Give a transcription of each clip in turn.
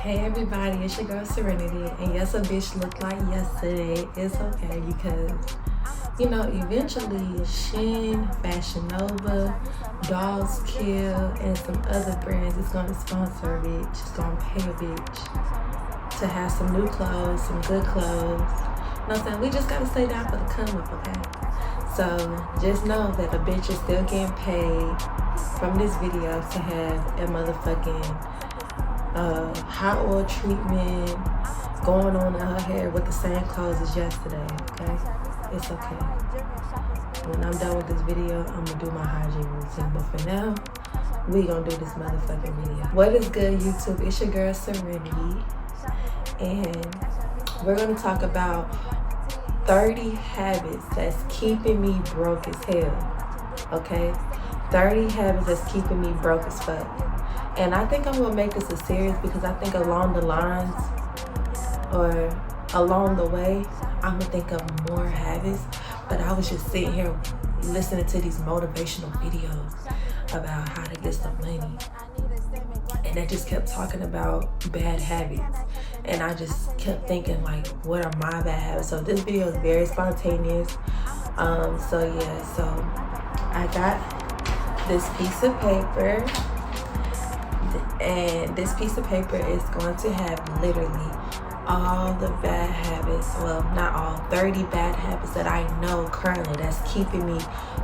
Hey everybody, it's your girl Serenity, and yes, a bitch looked like yesterday. It's okay because, eventually Shein, Fashion Nova, Dolls Kill, and some other brands is gonna sponsor a bitch. It's gonna pay a bitch to have some new clothes, some good clothes. You know what I'm saying? We just gotta stay down for the come up, okay? So just know that a bitch is still getting paid from this video to have a motherfucking hot oil treatment going on in her hair with the same clothes as yesterday, okay? It's okay. When I'm done with this video, I'm gonna do my hygiene routine, but for now, we gonna do this motherfucking video. What is good, YouTube? It's your girl Serenity, and we're gonna talk about 30 habits that's keeping me broke as hell, okay? 30 habits that's keeping me broke as fuck. And I think I'm gonna make this a series because I think along the lines or along the way, I'm gonna think of more habits. But I was just sitting here listening to these motivational videos about how to get some money. And they just kept talking about bad habits. And I just kept thinking like, what are my bad habits? So this video is very spontaneous. So I got this piece of paper. And this piece of paper is going to have literally all the bad habits, well, not all, 30 bad habits that I know currently that's keeping me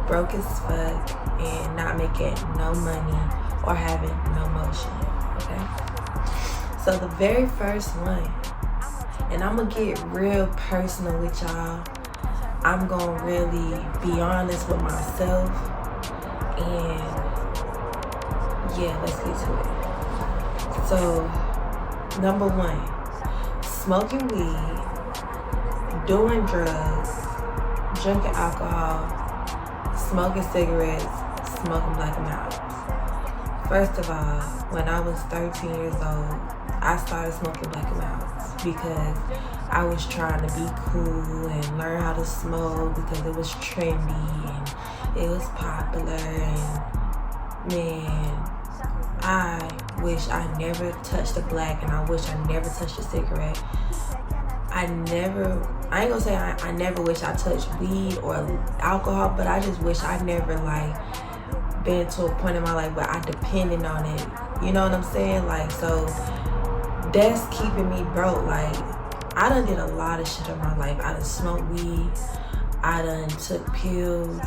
broke as fuck and not making no money or having no motion, okay? So the very first one, and I'm gonna get real personal with y'all. I'm gonna really be honest with myself, and yeah, let's get to it. So, number one, smoking weed, doing drugs, drinking alcohol, smoking cigarettes, smoking black and milds. First of all, when I was 13 years old, I started smoking black and milds because I was trying to be cool and learn how to smoke because it was trendy and it was popular, and man, I wish I never touched a black, and I wish I never touched a cigarette. I ain't gonna say I never wish I touched weed or alcohol, but I just wish I never like been to a point in my life where I depended on it. You know what I'm saying? Like, so that's keeping me broke. Like, I done did a lot of shit in my life. I done smoked weed. I done took pills.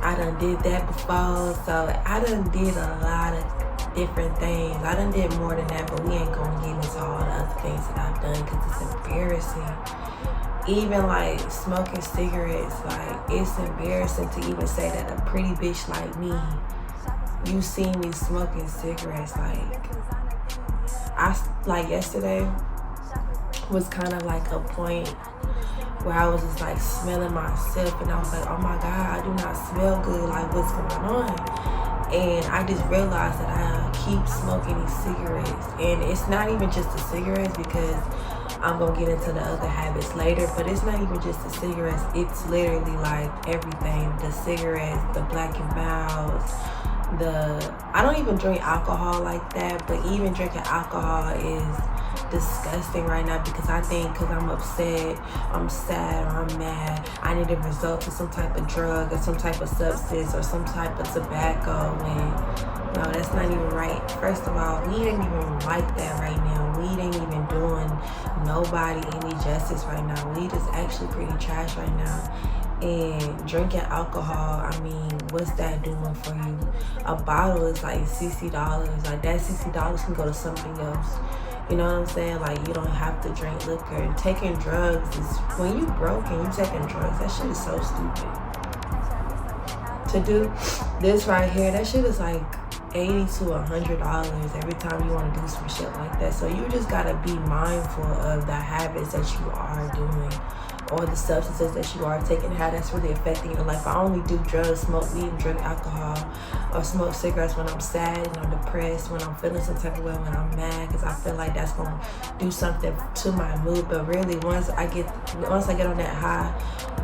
I done did that before, so I done did a lot of different things. I done did more than that, but we ain't gonna get into all the other things that I've done because it's embarrassing. Even like smoking cigarettes, like it's embarrassing to even say that a pretty bitch like me, you see me smoking cigarettes. Like yesterday was kind of like a point where I was just like smelling myself, and I was like, oh my God, I do not smell good, like what's going on? And I just realized that I keep smoking these cigarettes, and it's not even just the cigarettes, because I'm gonna get into the other habits later, but it's not even just the cigarettes, it's literally like everything. The cigarettes, the black and milds, I don't even drink alcohol like that, but even drinking alcohol is disgusting right now because I think because I'm upset, I'm sad, or I'm mad, I need to resort to some type of drug or some type of substance or some type of tobacco, and no, that's not even right. First of all, weed ain't even like that right now. Weed ain't even doing nobody any justice right now. Weed is actually pretty trash right now. And drinking alcohol, I mean, what's that doing for you? A bottle is like $60. Like that $60 can go to something else. You know what I'm saying? Like, you don't have to drink liquor. And taking drugs is, when you broke and you taking drugs, that shit is so stupid. To do this right here, that shit is like $80 to $100 every time you want to do some shit like that. So you just gotta be mindful of the habits that you are doing, or the substances that you are taking, how that's really affecting your life. I only do drugs, smoke weed, and drink alcohol, or smoke cigarettes when I'm sad and I'm depressed, when I'm feeling some type of way, when I'm mad, because I feel like that's gonna do something to my mood. But really, once I get on that high,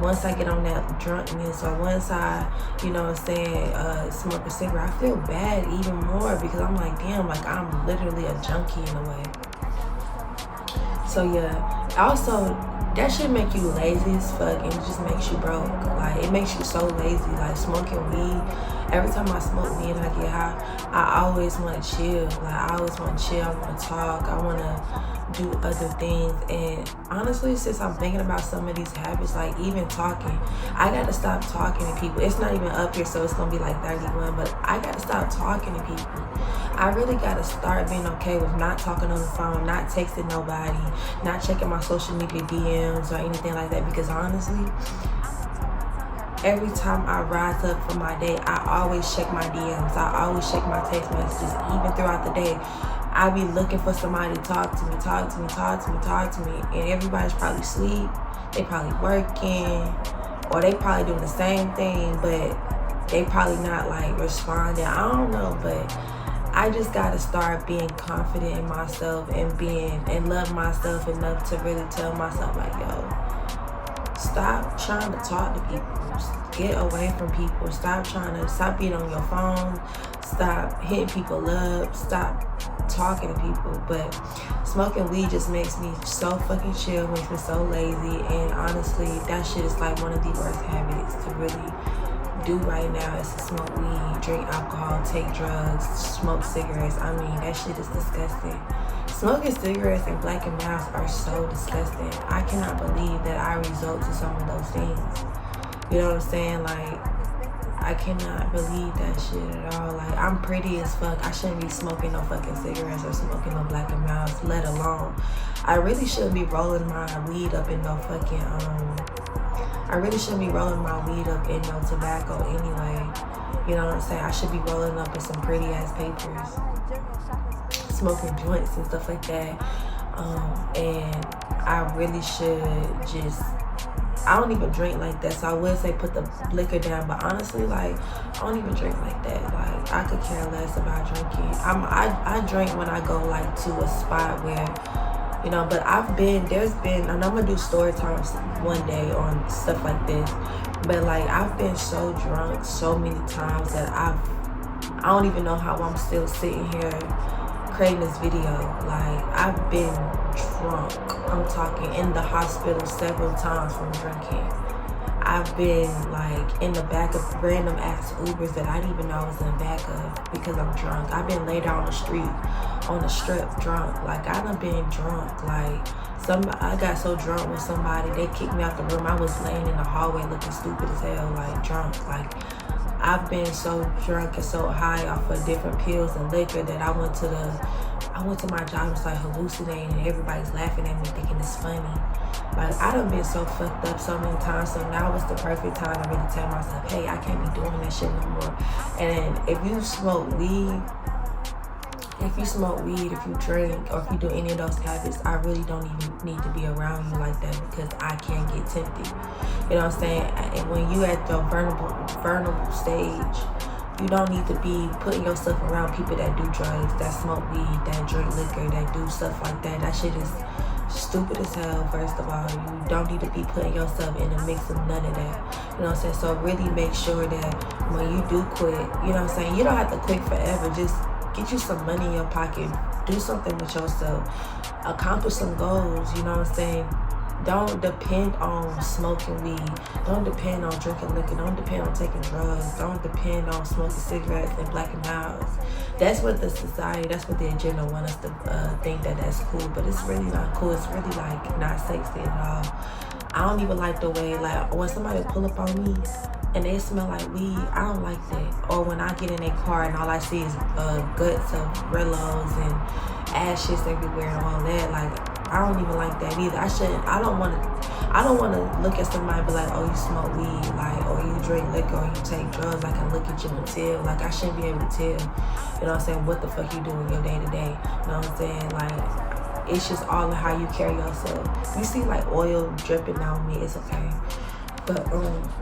once I get on that drunkenness, or once I, you know what I'm saying, smoke a cigarette, I feel bad even more, because I'm like, damn, like I'm literally a junkie in a way. So yeah, also that shit make you lazy as fuck, and it just makes you broke. Like, it makes you so lazy. Like, smoking weed, every time I smoke weed and I get high, I always want to chill. Like, I always want to chill, I want to talk, I want to do other things. And honestly, since I'm thinking about some of these habits, like even talking, I got to stop talking to people. It's not even up here, so it's going to be like 31, but I got to stop talking to people. I really got to start being okay with not talking on the phone, not texting nobody, not checking my social media DMs or anything like that, because honestly, every time I rise up from my day, I always check my DMs, I always check my text messages, even throughout the day. I be looking for somebody to talk to me, and everybody's probably asleep, they probably working, or they probably doing the same thing, but they probably not like responding. I don't know, but I just gotta start being confident in myself and love myself enough to really tell myself, like, yo, stop trying to talk to people. Get away from people. Stop being on your phone. Stop hitting people up. Stop talking to people. But smoking weed just makes me so fucking chill, makes me so lazy, and honestly, that shit is like one of the worst habits to really do right now, is to smoke weed, drink alcohol, take drugs, smoke cigarettes. I mean, that shit is disgusting. Smoking cigarettes and Black and Milds are so disgusting. I cannot believe that I resort to some of those things. You know what I'm saying? Like, I cannot believe that shit at all. Like, I'm pretty as fuck. I shouldn't be smoking no fucking cigarettes or smoking no Black and Milds, let alone. I really shouldn't be rolling my weed up in no fucking, I really shouldn't be rolling my weed up in no tobacco anyway. You know what I'm saying? I should be rolling up in some pretty ass papers, smoking joints and stuff like that. And I really should just, I don't even drink like that, so I would say put the liquor down, but honestly, like, I don't even drink like that. Like, I could care less about drinking. I drink when I go like to a spot where, you know, but there's been, and I'm gonna do story times one day on stuff like this, but like, I've been so drunk so many times that I don't even know how I'm still sitting here creating this video. Like, I've been drunk. I'm talking in the hospital several times from drinking. I've been like in the back of random ass Ubers that I didn't even know I was in the back of because I'm drunk. I've been laid out on the street, on the strip, drunk. Like, I done been drunk. Like, I got so drunk with somebody, they kicked me out the room. I was laying in the hallway looking stupid as hell, like drunk. Like, I've been so drunk and so high off of different pills and liquor that I went to my job and was like hallucinating, and everybody's laughing at me thinking it's funny. Like, I done been so fucked up so many times, so now it's the perfect time to really tell myself, hey, I can't be doing that shit no more. And if you smoke weed, if you drink, or if you do any of those habits, I really don't even need to be around you like that, because I can't get tempted. You know what I'm saying? And when you at the vulnerable stage, you don't need to be putting yourself around people that do drugs, that smoke weed, that drink liquor, that do stuff like that. That shit is stupid as hell, first of all. You don't need to be putting yourself in the mix of none of that. You know what I'm saying? So really make sure that when you do quit, you know what I'm saying, you don't have to quit forever. Just get you some money in your pocket. Do something with yourself. Accomplish some goals, you know what I'm saying? Don't depend on smoking weed. Don't depend on drinking liquor. Don't depend on taking drugs. Don't depend on smoking cigarettes and Black and Milds. That's what the society, that's what the agenda want us to think that that's cool, but it's really not cool. It's really like not sexy at all. I don't even like the way, like, when somebody pull up on me and they smell like weed, I don't like that. Or when I get in their car and all I see is guts of Rillos and ashes everywhere and all that, like, I don't even like that either. I don't want to look at somebody and be like, oh, you smoke weed, like, or you drink liquor, or you take drugs. I can look at you and tell. Like, I shouldn't be able to tell, you know what I'm saying, what the fuck you do in your day to day. You know what I'm saying? Like, It's just all in how you carry yourself. You see like oil dripping on me, it's okay. But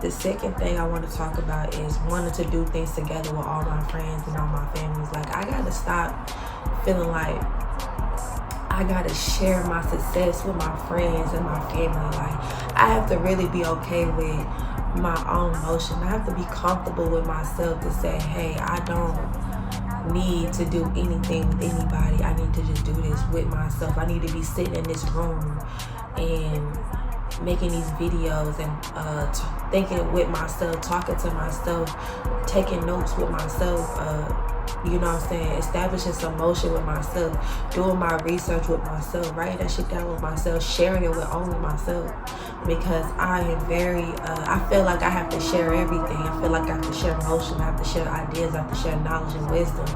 the second thing I want to talk about is wanting to do things together with all my friends and all my families. Like, I gotta stop feeling like I gotta share my success with my friends and my family. Like, I have to really be okay with my own motion. I have to be comfortable with myself to say, hey, I don't need to do anything with anybody. I need to just do this with myself. I need to be sitting in this room and making these videos and thinking with myself, talking to myself, taking notes with myself, you know what I'm saying, establishing some motion with myself, doing my research with myself, writing that shit down with myself, sharing it with only myself. Because I am very, I feel like I have to share everything. I feel like I have to share emotion, I have to share ideas, I have to share knowledge and wisdom.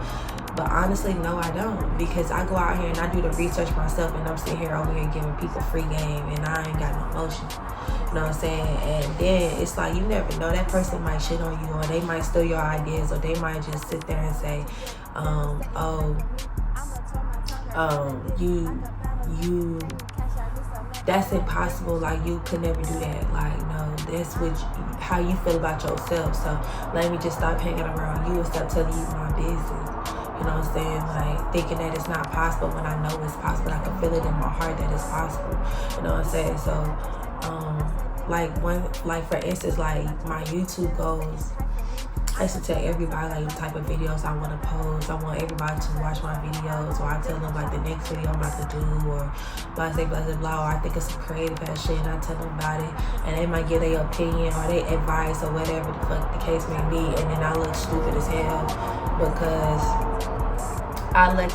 But honestly, no, I don't. Because I go out here and I do the research myself, and I'm sitting here over here giving people free game, and I ain't got no emotion. You know what I'm saying? And then it's like, you never know, that person might shit on you, or they might steal your ideas, or they might just sit there and say, you that's impossible, like you could never do that. Like, no, that's how you feel about yourself. So let me just stop hanging around you and stop telling you my business. You know what I'm saying? Like, thinking that it's not possible when I know it's possible. I can feel it in my heart that it's possible. You know what I'm saying? So like for instance, like my YouTube goals, I used to tell everybody like the type of videos I want to post. I want everybody to watch my videos, or I tell them like the next video I'm about to do, or blah blah blah blah, or I think it's some creative ass shit and I tell them about it, and they might give their opinion or their advice or whatever the fuck the case may be, and then I look stupid as hell because I let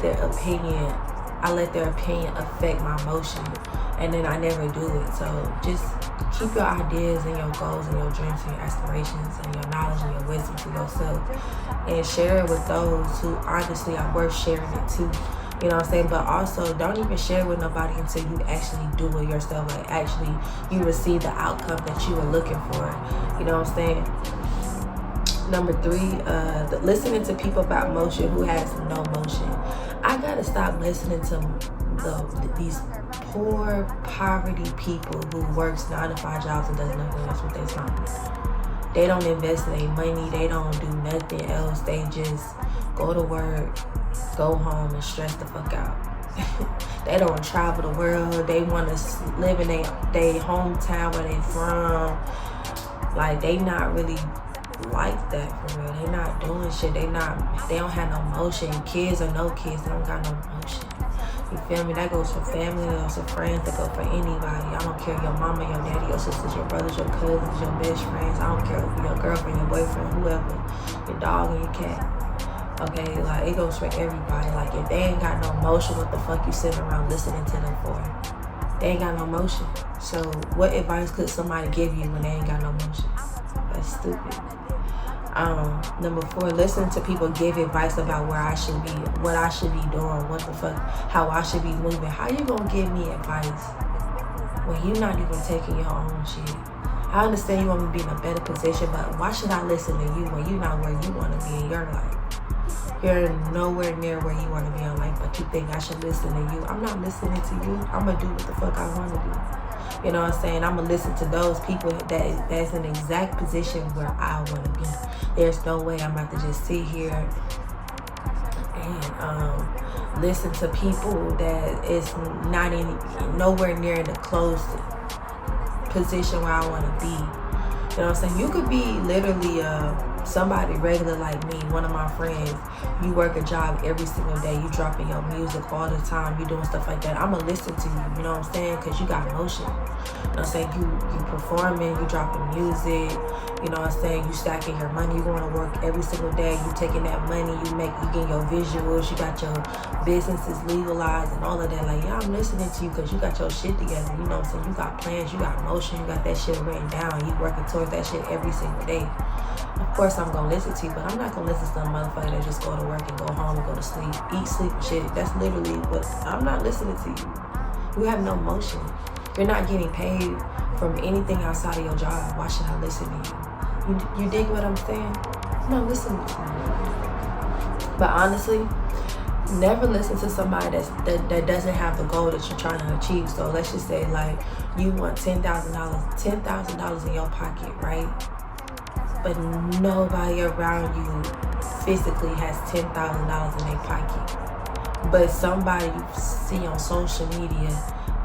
their opinion affect my emotion, and then I never do it. So just keep your ideas and your goals and your dreams and your aspirations and your knowledge and your wisdom to yourself, and share it with those who honestly are worth sharing it to. You know what I'm saying? But also, don't even share it with nobody until you actually do it yourself. Like, actually, you receive the outcome that you were looking for. You know what I'm saying? Number 3, listening to people about motion who has no motion. I gotta stop listening to these poor poverty people who works 9 to 5 jobs and does nothing else with their time. They don't invest their money. They don't do nothing else. They just go to work, go home, and stress the fuck out. They don't travel the world. They want to live in their hometown where they from. Like, they not really like that for real. They not doing shit. They don't have no motion. Kids or no kids, they don't got no motion. You feel me? That goes for family, that goes for friends, that goes for anybody. I don't care, your mama, your daddy, your sisters, your brothers, your cousins, your best friends. I don't care if your girlfriend, your boyfriend, whoever, your dog and your cat. Okay, like, it goes for everybody. Like, if they ain't got no motion, what the fuck you sitting around listening to them for? They ain't got no motion. So what advice could somebody give you when they ain't got no motion? That's stupid. Number 4, listen to people give advice about where I should be, what I should be doing, what the fuck, how I should be moving. How you gonna give me advice when you not even taking your own shit? I understand you want me to be in a better position, but why should I listen to you when you not where you want to be in your life? You're nowhere near where you want to be in life, but you think I should listen to you. I'm not listening to you. I'm gonna do what the fuck I want to do. You know what I'm saying? I'm going to listen to those people that's in the exact position where I want to be. There's no way I'm about to just sit here and listen to people that is not nowhere near the close position where I want to be. You know what I'm saying? You could be literally somebody regular like me, one of my friends. You work a job every single day. You dropping your music all the time. You doing stuff like that. I'm going to listen to you. You know what I'm saying? Because you got motion. You know what I'm saying? You performing. You dropping music. You know what I'm saying? You stacking your money. You going to work every single day. You taking that money. You getting your visuals. You got your businesses legalized and all of that. Like, yeah, I'm listening to you because you got your shit together. You know what I'm saying? You got plans. You got motion. You got that shit written down. You working towards that shit every single day. Of course, I'm going to listen to you, but I'm not going to listen to a motherfucker that just go to work and go home and go to sleep, eat, sleep, and shit. That's literally what, I'm not listening to you. You have no motion. You're not getting paid from anything outside of your job. Why should I listen to you? You dig what I'm saying? I'm not listening to you. But honestly, Never listen to somebody that doesn't have the goal that you're trying to achieve. So let's just say like you want $10,000 in your pocket, right? But nobody around you physically has $10,000 in their pocket. But somebody you see on social media,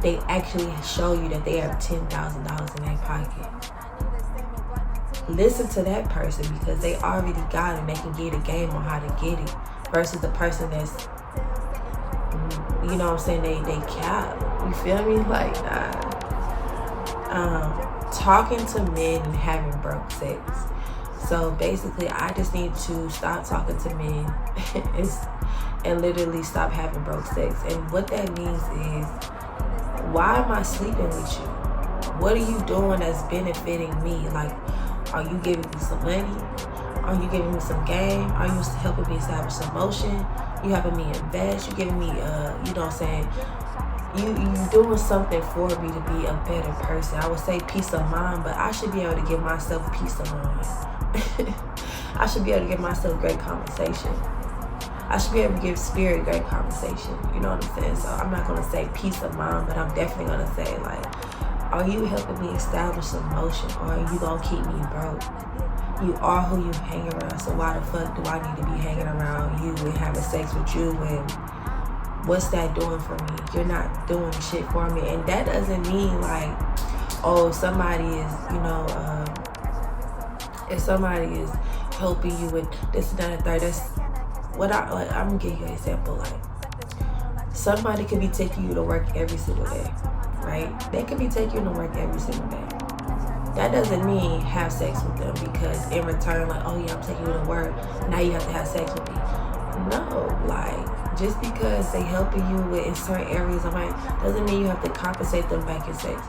they actually show you that they have $10,000 in their pocket. Listen to that person because they already got it and they can get a game on how to get it. Versus the person that's, you know what I'm saying, they cap. You feel me? Like, talking to men and having broke sex. So basically, I just need to stop talking to men and literally stop having broke sex. And what that means is, why am I sleeping with you? What are you doing that's benefiting me? Like, are you giving me some money? Are you giving me some game? Are you helping me establish some motion? You helping me invest? You giving me, you know what I'm saying? You doing something for me to be a better person. I would say peace of mind, but I should be able to give myself peace of mind. I should be able to give myself great conversation. I should be able to give spirit great conversation. You know what I'm saying? So I'm not going to say peace of mind, but I'm definitely going to say, like, are you helping me establish some motion, or are you going to keep me broke? You are who you hang around, so why the fuck do I need to be hanging around you and having sex with you, and what's that doing for me? You're not doing shit for me. And that doesn't mean like, oh, somebody is, you know, if somebody is helping you with this and that and third, that's what I'm gonna give you an example. Like, somebody could be taking you to work every single day, right? They could be taking you to work every single day. That doesn't mean have sex with them, because in return, like, oh yeah, I'm taking you to work, now you have to have sex with me. No, like, just because they helping you with in certain areas of life doesn't mean you have to compensate them back in sex.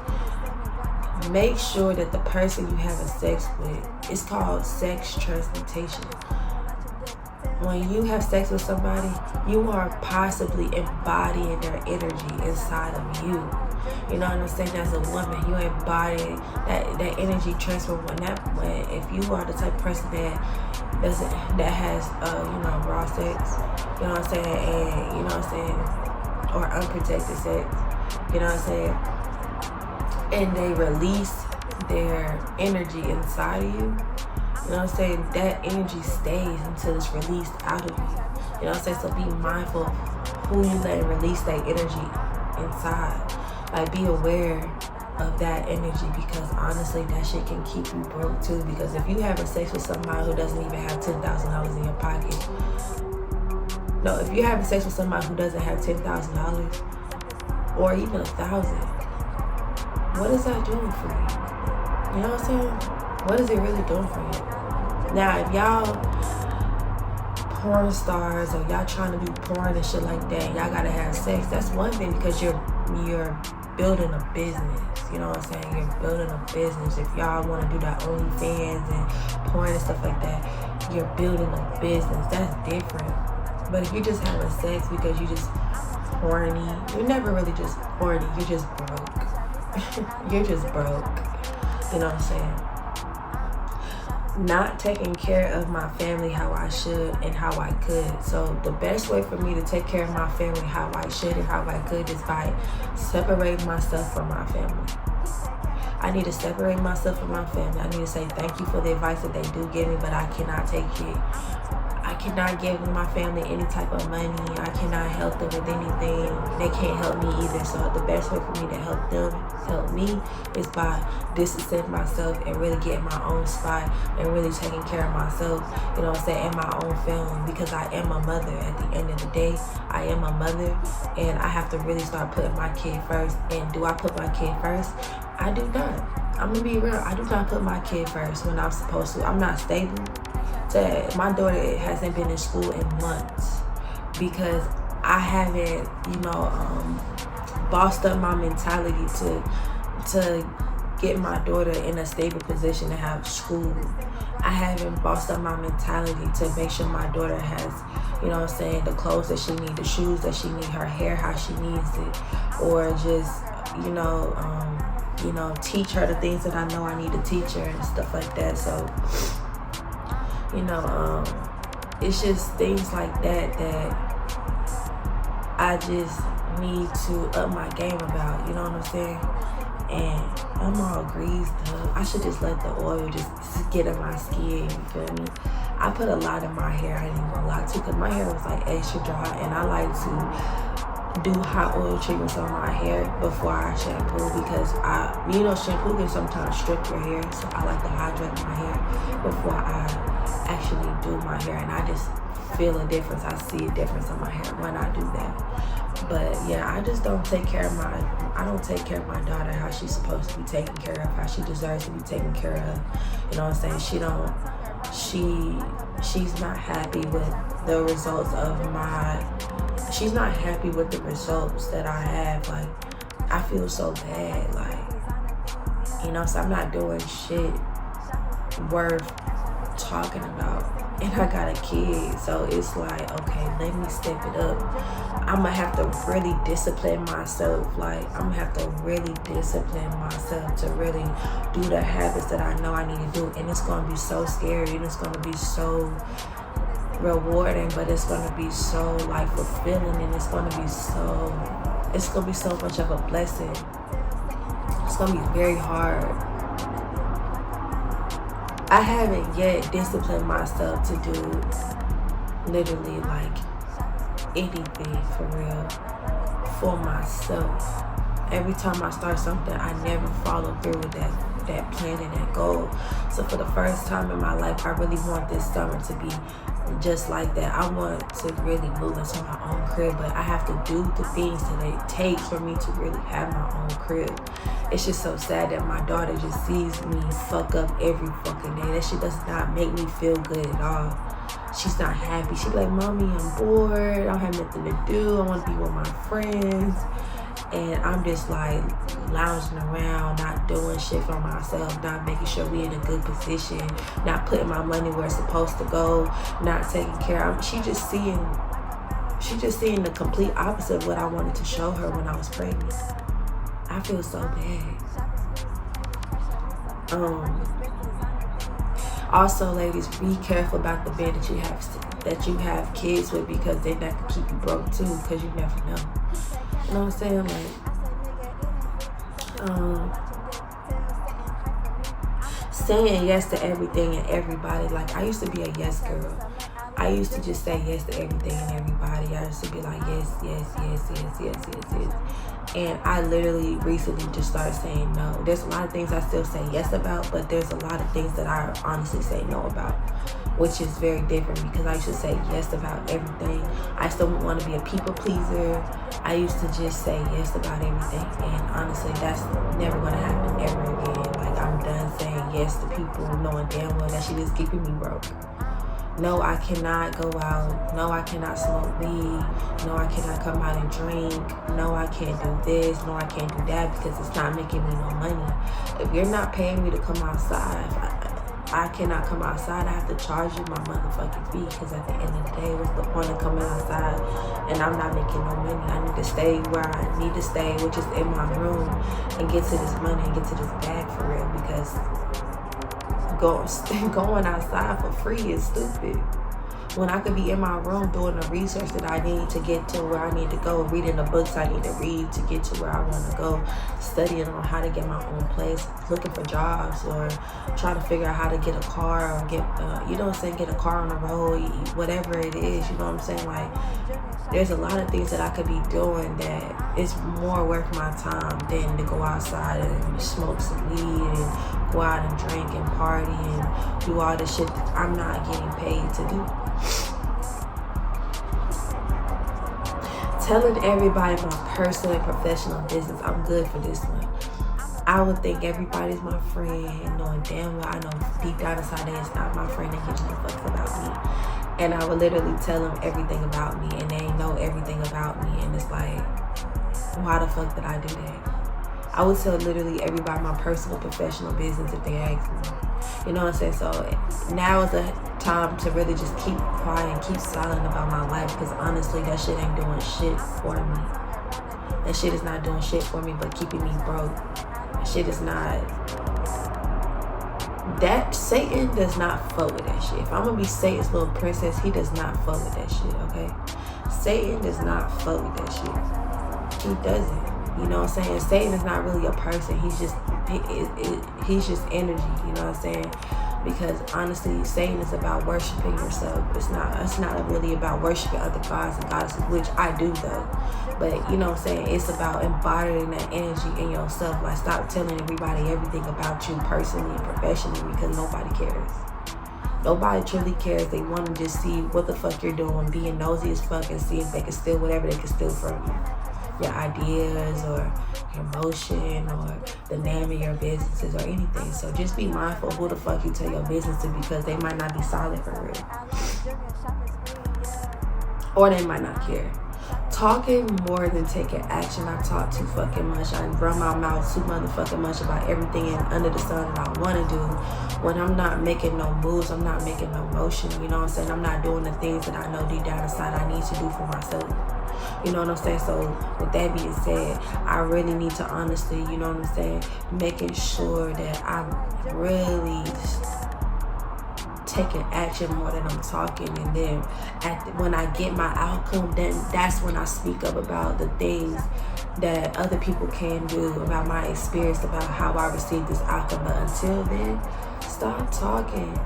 Make sure that the person you having sex with, it's called sex transmutation. When you have sex with somebody, you are possibly embodying their energy inside of you. You know what I'm saying? As a woman, you embody that energy transfer. When if you are the type of person that has you know, raw sex, you know what I'm saying, and you know what I'm saying, or unprotected sex, you know what I'm saying, and they release their energy inside of you. You know what I'm saying? That energy stays until it's released out of you. You know what I'm saying? So be mindful of who you let release that energy inside. Like, be aware of that energy, because honestly, that shit can keep you broke too. Because if you having sex with somebody who doesn't even have $10,000 in your pocket, no, if you're having sex with somebody who doesn't have $10,000 or even $1,000, what is that doing for you? You know what I'm saying? What is it really doing for you? Now, if y'all porn stars or y'all trying to do porn and shit like that, y'all gotta have sex, that's one thing, because you're building a business. You know what I'm saying? You're building a business. If y'all want to do that OnlyFans and porn and stuff like that, you're building a business. That's different. But if you're just having sex because you just horny, you're never really just horny. You're just broke. You're just broke. You know what I'm saying? Not taking care of my family how I should and how I could. So the best way for me to take care of my family how I should and how I could is by separating myself from my family. I need to separate myself from my family. I need to say thank you for the advice that they do give me, but I cannot take it. I cannot give my family any type of money. I cannot help them with anything. They can't help me either. So the best way for me to help them, help me, is by distancing myself and really getting my own spot and really taking care of myself, you know what I'm saying, and my own family, because I am a mother. At the end of the day, I am a mother, and I have to really start putting my kid first. And do I put my kid first? I do not. I'm gonna be real. I do not put my kid first when I'm supposed to. I'm not stable. My daughter hasn't been in school in months because I haven't, you know, bossed up my mentality to get my daughter in a stable position to have school. I haven't bossed up my mentality to make sure my daughter has, you know what I'm saying, the clothes that she needs, the shoes that she needs, her hair how she needs it, or just, you know, teach her the things that I know I need to teach her and stuff like that. So, you know, it's just things like that I just need to up my game about, you know what I'm saying? And I'm all greased up. I should just let the oil just get in my skin, you feel me? I put a lot in my hair, I ain't even gonna lie to, because my hair was like extra dry, and I like to do hot oil treatments on my hair before I shampoo, because shampoo can sometimes strip your hair, so I like to hydrate my hair before I actually do my hair, and I just feel a difference. I see a difference on my hair when I do that. But yeah, I just don't take care of my daughter how she's supposed to be taken care of, how she deserves to be taken care of. You know what I'm saying? She's not happy with the results she's not happy with the results that I have. Like, I feel so bad, like, so I'm not doing shit worth talking about, and I got a kid, so it's like, okay, let me step it up. I'm gonna have to really discipline myself. Like, I'm gonna have to really discipline myself to really do the habits that I know I need to do, and it's gonna be so scary, and it's gonna be so rewarding, but it's gonna be so like fulfilling, and it's gonna be so much of a blessing. It's gonna be very hard. I haven't yet disciplined myself to do literally like anything for real for myself. Every time I start something, I never follow through with that plan and that goal. So for the first time in my life, I really want this summer to be just like that. I want to really move into my own crib, but I have to do the things that it takes for me to really have my own crib. It's just so sad that my daughter just sees me fuck up every fucking day. That shit does not make me feel good at all. She's not happy. She's like, Mommy, I'm bored. I don't have nothing to do. I want to be with my friends. And I'm just like lounging around, not doing shit for myself, not making sure we in a good position, not putting my money where it's supposed to go, not taking care of. She just seeing the complete opposite of what I wanted to show her when I was pregnant. I feel so bad. Also, ladies, be careful about the man that you have kids with, because then that could keep you broke too, because you never know. You know what I'm saying? Like, saying yes to everything and everybody. Like, I used to be a yes girl. I used to just say yes to everything and everybody. I used to be like, yes, yes, yes, yes, yes, yes, yes. And I literally recently just started saying no. There's a lot of things I still say yes about, but there's a lot of things that I honestly say no about, which is very different, because I used to say yes about everything. I still want to be a people pleaser. I used to just say yes about everything, and honestly, that's never going to happen ever again. Like, I'm done saying yes to people knowing damn well that shit is keeping me broke. No, I cannot go out. No, I cannot smoke weed. No, I cannot come out and drink. No, I can't do this. No, I can't do that, because it's not making me no money. If you're not paying me to come outside, I cannot come outside. I have to charge you my motherfucking fee, because at the end of the day, what's the point of coming outside and I'm not making no money? I need to stay where I need to stay, which is in my room, and get to this money and get to this bag for real, because going outside for free is stupid. When I could be in my room doing the research that I need to get to where I need to go, reading the books I need to read to get to where I want to go, studying on how to get my own place, looking for jobs, or trying to figure out how to get a car, or get a car on the road, whatever it is, you know what I'm saying? Like, there's a lot of things that I could be doing that it's more worth my time than to go outside and smoke some weed and go out and drink and party and do all this shit that I'm not getting paid to do. Telling everybody my personal and professional business, I'm good for this one. I would think everybody's my friend, knowing damn well I know deep down inside they is not my friend and gives no fucks about me. And I would literally tell them everything about me, and they know everything about me, and it's like, why the fuck did I do that? I would tell literally everybody my personal professional business if they ask me. You know what I'm saying? So now is the time to really just keep quiet and keep silent about my life, because honestly, that shit ain't doing shit for me. That shit is not doing shit for me but keeping me broke. That shit is not... That Satan does not fuck with that shit. If I'm gonna be Satan's little princess, he does not fuck with that shit, okay? Satan does not fuck with that shit. He doesn't. You know what I'm saying? Satan is not really a person. He's just energy. You know what I'm saying? Because honestly, Satan is about worshiping yourself. It's not really about worshiping other gods and goddesses, which I do though. But you know what I'm saying? It's about embodying that energy in yourself. Like, stop telling everybody everything about you personally and professionally, because nobody cares. Nobody truly cares. They want to just see what the fuck you're doing, being nosy as fuck, and see if they can steal whatever they can steal from you. Your ideas or your motion or the name of your businesses or anything. So just be mindful of who the fuck you tell your business to, because they might not be solid for real. Or they might not care. Talking more than taking action. I talk too fucking much. I run my mouth too motherfucking much about everything under the sun that I want to do. When I'm not making no moves, I'm not making no motion. You know what I'm saying? I'm not doing the things that I know deep down inside I need to do for myself. You know what I'm saying? So with that being said, I really need to honestly, you know what I'm saying, making sure that I'm really taking action more than I'm talking. And then when I get my outcome, then that's when I speak up about the things that other people can do, about my experience, about how I received this outcome. But until then, stop talking.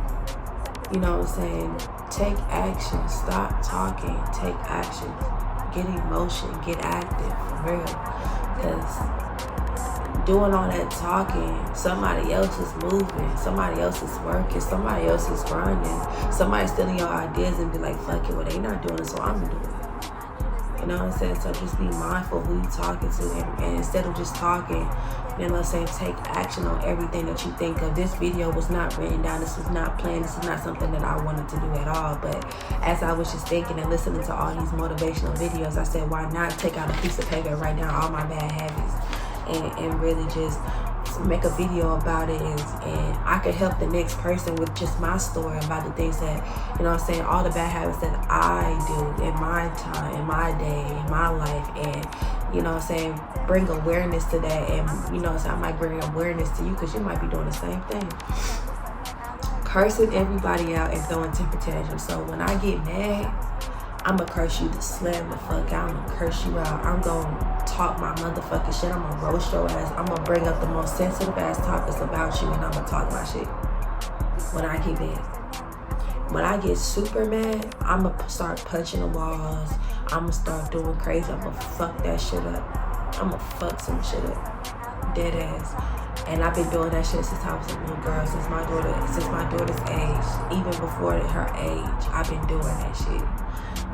You know what I'm saying? Take action. Stop talking. Take action. Get in motion. Get active. For real. Because doing all that talking, somebody else is moving. Somebody else is working. Somebody else is grinding. Somebody's stealing your ideas and be like, fuck it, well, they not doing it, so I'm doing it. You know what I'm saying? So just be mindful who you talking to. And instead of just talking, you know what I'm saying, take action on everything that you think of. This video was not written down. This was not planned. This is not something that I wanted to do at all. But as I was just thinking and listening to all these motivational videos, I said, why not take out a piece of paper and write down all my bad habits and really just make a video about it, and I could help the next person with just my story about the things that, you know what I'm saying, all the bad habits that I do in my time, in my day, in my life, and, you know what I'm saying, bring awareness to that. And, you know what I'm saying, I might bring awareness to you because you might be doing the same thing. Cursing everybody out and throwing temper tantrums. So when I get mad, I'm gonna curse you to slam the fuck out. I'm gonna curse you out. I'm gonna talk my motherfucking shit. I'm gonna roast your ass. I'm gonna bring up the most sensitive ass topics about you, and I'm gonna talk my shit when I get mad. When I get super mad, I'm gonna start punching the walls. I'm gonna start doing crazy. I'm gonna fuck that shit up. I'm gonna fuck some shit up. Dead ass. And I've been doing that shit since I was a little girl, since my daughter's age. Even before her age, I've been doing that shit.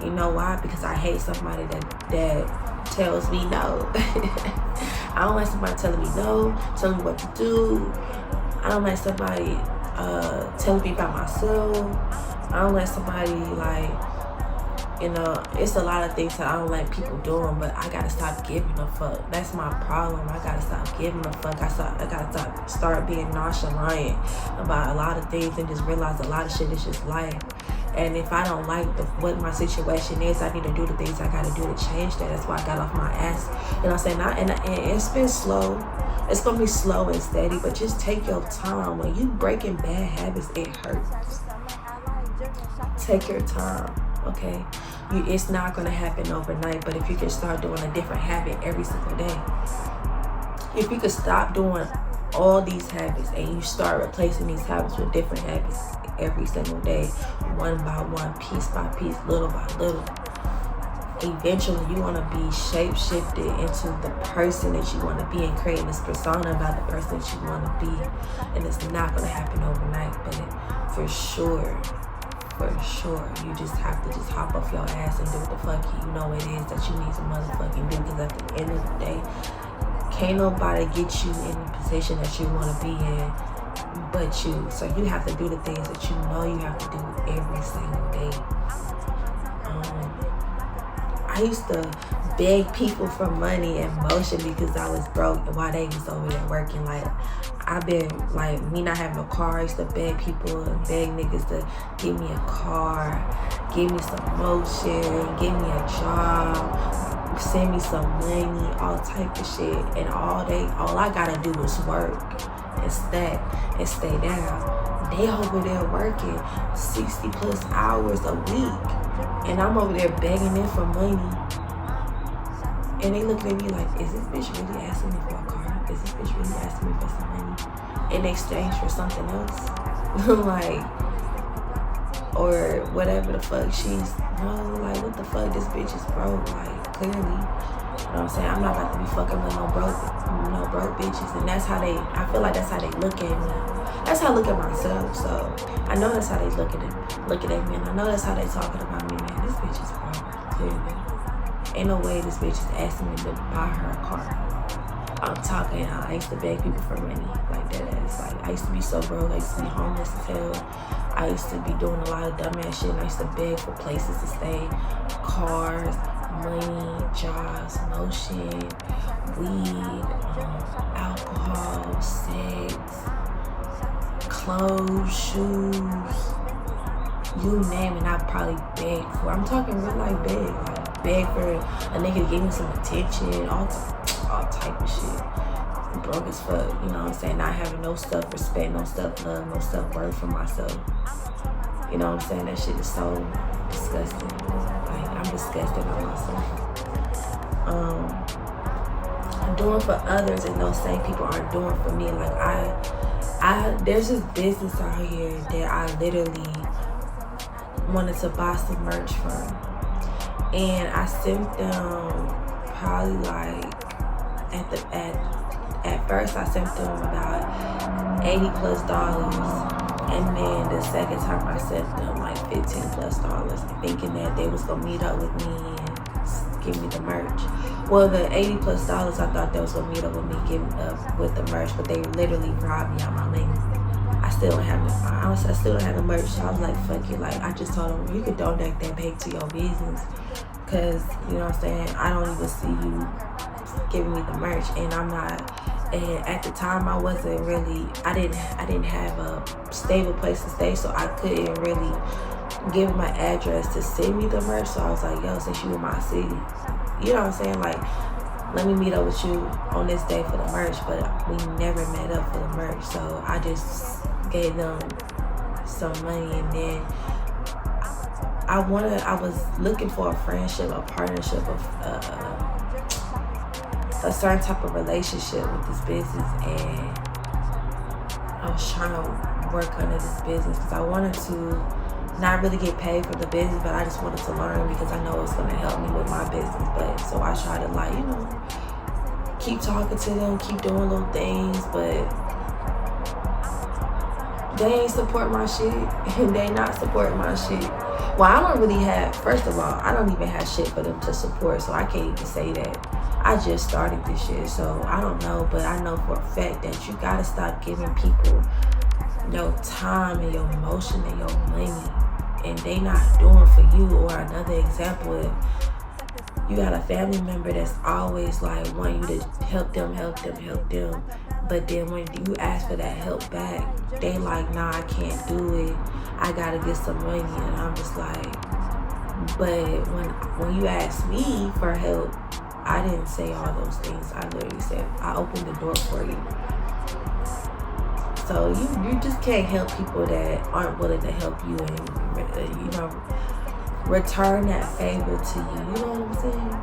You know why? Because I hate somebody that tells me no. I don't like somebody telling me no, telling me what to do. I don't like somebody telling me about myself. I don't like somebody like, you know, it's a lot of things that I don't like people doing, but I gotta stop giving a fuck. That's my problem. I gotta stop giving a fuck. I gotta start being nonchalant about a lot of things and just realize a lot of shit is just life. And if I don't like what my situation is, I need to do the things I gotta do to change that. That's why I got off my ass. You know what I'm saying? And it's been slow. It's gonna be slow and steady, but just take your time. When you breaking bad habits, it hurts. Take your time, okay? It's not gonna happen overnight, but if you can start doing a different habit every single day, if you could stop doing all these habits and you start replacing these habits with different habits every single day, one by one, piece by piece, little by little, eventually you want to be shape-shifted into the person that you want to be and creating this persona about the person that you want to be. And it's not going to happen overnight, but for sure, you just have to just hop off your ass and do what the fuck you know it is that you need to motherfucking do. Because at the end of the day, can't nobody get you in the position that you want to be in but you. So you have to do the things that you know you have to do every single day. I used to beg people for money and motion because I was broke while they was over there working. Like, I've been, like, me not having a car, I used to beg people and beg niggas to give me a car, give me some motion, give me a job, send me some money, all type of shit. And all I gotta do is work and stack and stay down. They over there working 60 plus hours a week, and I'm over there begging them for money. And they looking at me like, is this bitch really asking me for a car? Is this bitch really asking me for some money in exchange for something else? Like, or whatever the fuck she's, no, like, what the fuck, this bitch is broke, like, clearly. You know what I'm saying? I'm not about to be fucking with no broke bitches. And that's how I feel like that's how they look at me. That's how I look at myself. So I know that's how they looking at me. And I know that's how they talking about me, man. This bitch is broke, clearly. Ain't no way this bitch is asking me to buy her a car. I'm talking, I used to beg people for money, like that ass. Like, I used to be so broke, I used to be homeless as hell. I used to be doing a lot of dumbass shit, and I used to beg for places to stay, cars, money, jobs, motion, weed, alcohol, sex, clothes, shoes, you name it, I probably beg for. I'm talking real life beg for a nigga to give me some attention, all type of shit. Broke as fuck, you know what I'm saying? Not having no self-respect, no self-love, no self-worth for myself. You know what I'm saying? That shit is so disgusting. Like, I'm disgusted with myself. Doing for others and those same people aren't doing for me. Like, there's this business out here that I literally wanted to buy some merch from. And I sent them probably like, at first I sent them about $80 plus, and then the second time I sent them like $15 plus, thinking that they was gonna meet up with me and give me the merch. Well, the $80 plus, I thought they was gonna meet up with me, giving up with the merch, but they literally robbed me out my money. I still don't have the merch. So I was like, fuck it. Like, I just told them, you can donate that back to your business, cause you know what I'm saying, I don't even see you giving me the merch, and I'm not. And at the time, I didn't have a stable place to stay, so I couldn't really give my address to send me the merch. So I was like, yo, since you in my city, you know what I'm saying, like, let me meet up with you on this day for the merch. But we never met up for the merch, so I just gave them some money, and then I was looking for a friendship, a partnership, a certain type of relationship with this business, and I was trying to work under this business because I wanted to not really get paid for the business, but I just wanted to learn because I know it's going to help me with my business. But so I try to, like, you know, keep talking to them, keep doing little things, but they ain't support my shit, and they not support my shit. Well, I don't really have, first of all, I don't even have shit for them to support, so I can't even say that. I just started this shit, so I don't know, but I know for a fact that you gotta stop giving people your time and your emotion and your money, and they not doing for you. Or another example, if you got a family member that's always like want you to help them, but then when you ask for that help back, they like, nah, I can't do it, I gotta get some money. And I'm just like, but when you ask me for help, I didn't say all those things. I literally said, I opened the door for you. So you just can't help people that aren't willing to help you and, you know, return that favor to you. You know what I'm saying?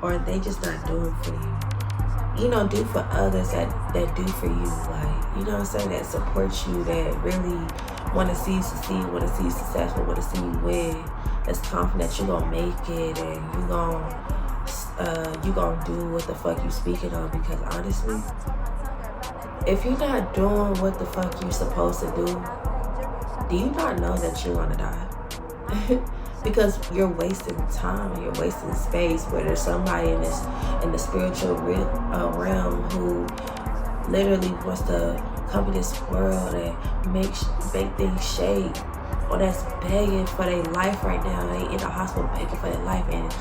Or they just not doing for you. You know, do for others that do for you. Like, you know what I'm saying? That support you, that really want to see you succeed, want to see you successful, want to see you win. That's confident that you're going to make it, and you gonna do what the fuck you speaking on. Because honestly, if you're not doing what the fuck you're supposed to do you not know that you're gonna die? Because you're wasting time and you're wasting space, where there's somebody in the spiritual realm who literally wants to come in this world and make things shake, or that's begging for their life right now. They in the hospital begging for their life and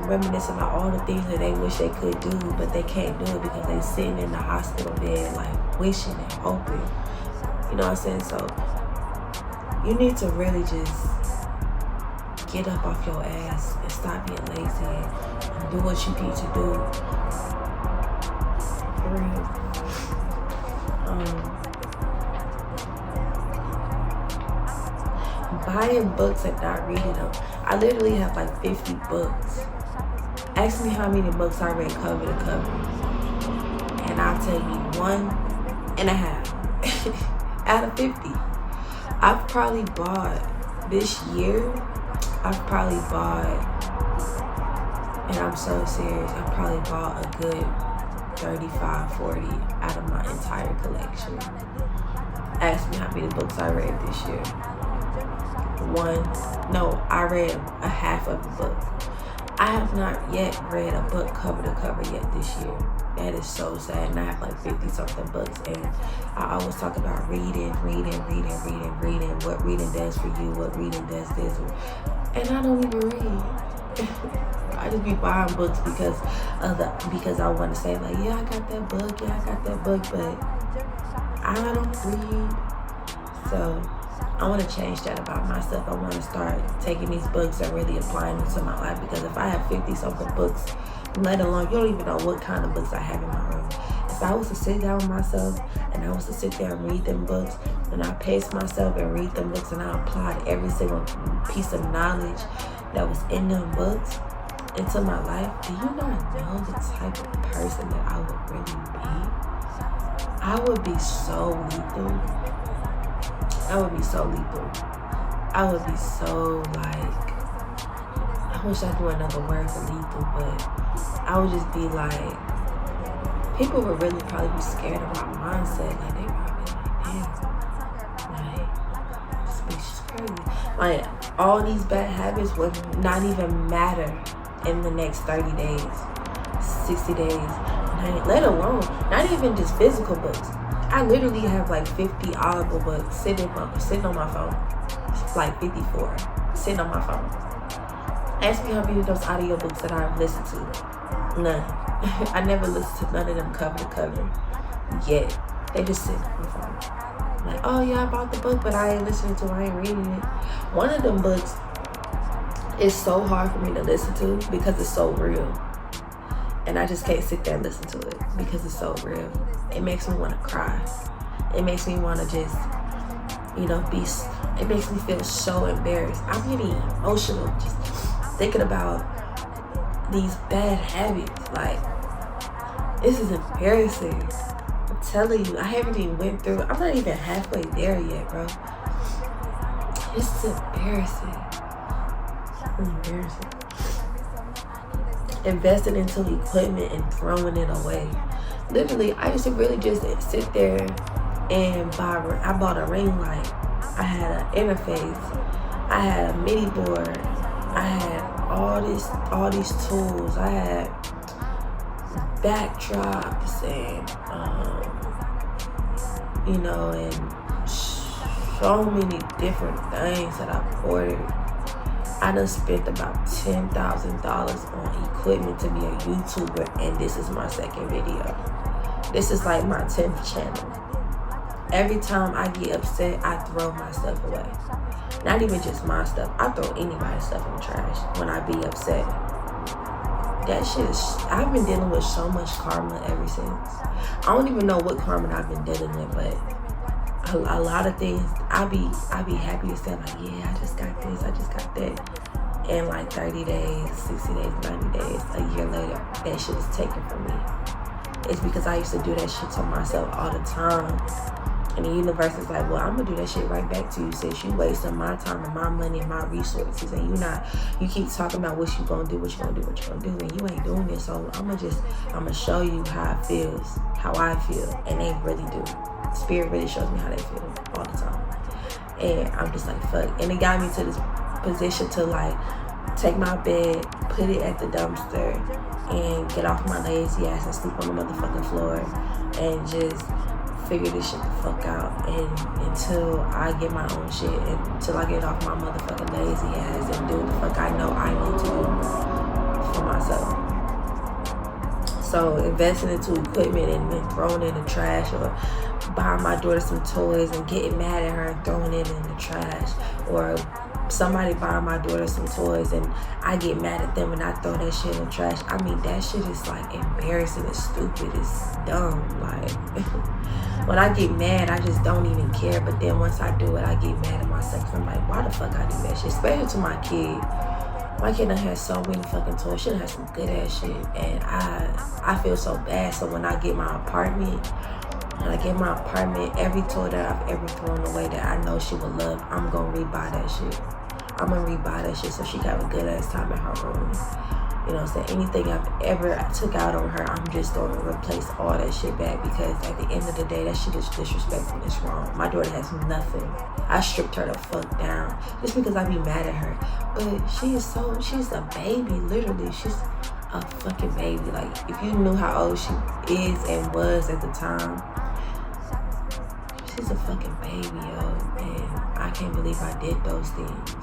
reminiscing about all the things that they wish they could do, but they can't do it because they sitting in the hospital bed, like, wishing and hoping. You know what I'm saying? So you need to really just get up off your ass and stop being lazy and do what you need to do. for real. Buying books and not reading them. I literally have like 50 books. Ask me how many books I read cover to cover, and I'll tell you 1.5 out of 50. I've probably bought this year. I've probably bought, and I'm so serious, I probably bought a good 35, 40 out of my entire collection. Ask me how many books I read this year. I read a half of a book. I have not yet read a book cover to cover yet this year. That is so sad. And I have like 50 something books, and I always talk about reading, what reading does for you, what reading does this, and I don't even read. I just be buying books because I want to say like, yeah, I got that book, but I don't read. So I want to change that about myself. I want to start taking these books and really applying them to my life, because if I have 50 something books, let alone, you don't even know what kind of books I have in my room. If I was to sit down with myself and I was to sit there and read them books, and I pace myself and read them books, and I applied every single piece of knowledge that was in them books into my life, do you not know the type of person that I would really be? I would be so lethal. I would be so like, I wish I knew another word for lethal, but I would just be like, people would really probably be scared of my mindset. Like, they probably like, damn, like, this bitch is crazy. Like, all these bad habits would not even matter in the next 30 days, 60 days, let alone, not even just physical books. I literally have like 50 Audible books sitting on my phone. Like 54 sitting on my phone. Ask me how many of those audiobooks that I've listened to. None. I never listened to none of them cover to cover yet. They just sit on my phone. Like, oh yeah, I bought the book, but I ain't listening to it, I ain't reading it. One of them books is so hard for me to listen to because it's so real. And I just can't sit there and listen to it because it's so real. It makes me want to cry. It makes me want to just, it makes me feel so embarrassed. I'm getting emotional just thinking about these bad habits. Like, this is embarrassing. I'm telling you, I haven't even went through, I'm not even halfway there yet, bro. This is embarrassing. Investing into equipment and throwing it away. Literally, I used to really just sit there and I bought a ring light. I had an interface. I had a MIDI board. I had all these tools. I had backdrops and and so many different things that I ordered. I done spent about $10,000 on equipment to be a YouTuber, and this is my second video. This is like my 10th channel. Every time I get upset, I throw my stuff away. Not even just my stuff. I throw anybody's stuff in the trash when I be upset. That shit is, I've been dealing with so much karma ever since. I don't even know what karma I've been dealing with, but a lot of things, I be happy to say like, yeah, I just got this, I just got that. And like 30 days, 60 days, 90 days, a year later, that shit is taken from me. It's because I used to do that shit to myself all the time. And the universe is like, well, I'm gonna do that shit right back to you, sis. You wasting my time and my money and my resources, and you keep talking about what you gonna do, and you ain't doing it. So I'm gonna show you how it feels, how I feel, and they really do. Spirit really shows me how they feel all the time. And I'm just like, fuck. And it got me to this position to like take my bed, put it at the dumpster, and get off my lazy ass and sleep on the motherfucking floor and just figure this shit the fuck out. And until I get my own shit, until I get off my motherfucking lazy ass and do what the fuck I know I need to do for myself. So investing into equipment and then throwing it in the trash, or buying my daughter some toys and getting mad at her and throwing it in the trash, or somebody buying my daughter some toys and I get mad at them and I throw that shit in the trash. I mean, that shit is like embarrassing, it's stupid, it's dumb. Like, when I get mad, I just don't even care. But then once I do it, I get mad at myself. I'm like, why the fuck I do that shit? Especially to my kid. My kid done had so many fucking toys. She done had some good ass shit. And I feel so bad. So when I get my apartment, every toy that I've ever thrown away that I know she would love, I'm gonna rebuy that shit. I'm gonna rebuy that shit so she can have a good ass time in her room. You know what I'm saying? Anything I've ever took out on her, I'm just gonna replace all that shit back, because at the end of the day, that shit is disrespectful, it's wrong. My daughter has nothing. I stripped her the fuck down just because I be mad at her. But she's a baby, literally. She's a fucking baby. Like, if you knew how old she is and was at the time, she's a fucking baby, yo. And I can't believe I did those things.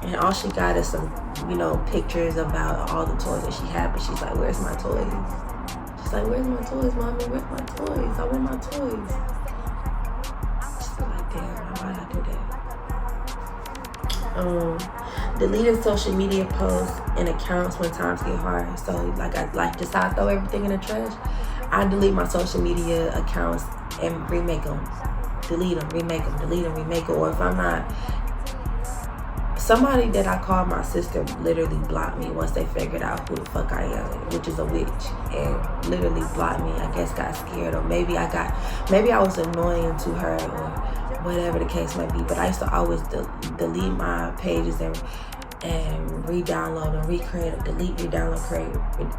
And all she got is some, pictures about all the toys that she had, but she's like, where's my toys? She's like, where's my toys, mommy? Where's my toys? I want my toys. She's like, damn, why did I do that? Deleting social media posts and accounts when times get hard. So, just how I throw everything in the trash, I delete my social media accounts and remake them. Delete them, remake them, delete them, remake them. Or if I'm not, somebody that I call my sister literally blocked me once they figured out who the fuck I am, which is a witch, and literally blocked me. I guess got scared, or maybe I was annoying to her, or whatever the case might be. But I used to always delete my pages and re-download and recreate, delete, re-download, create,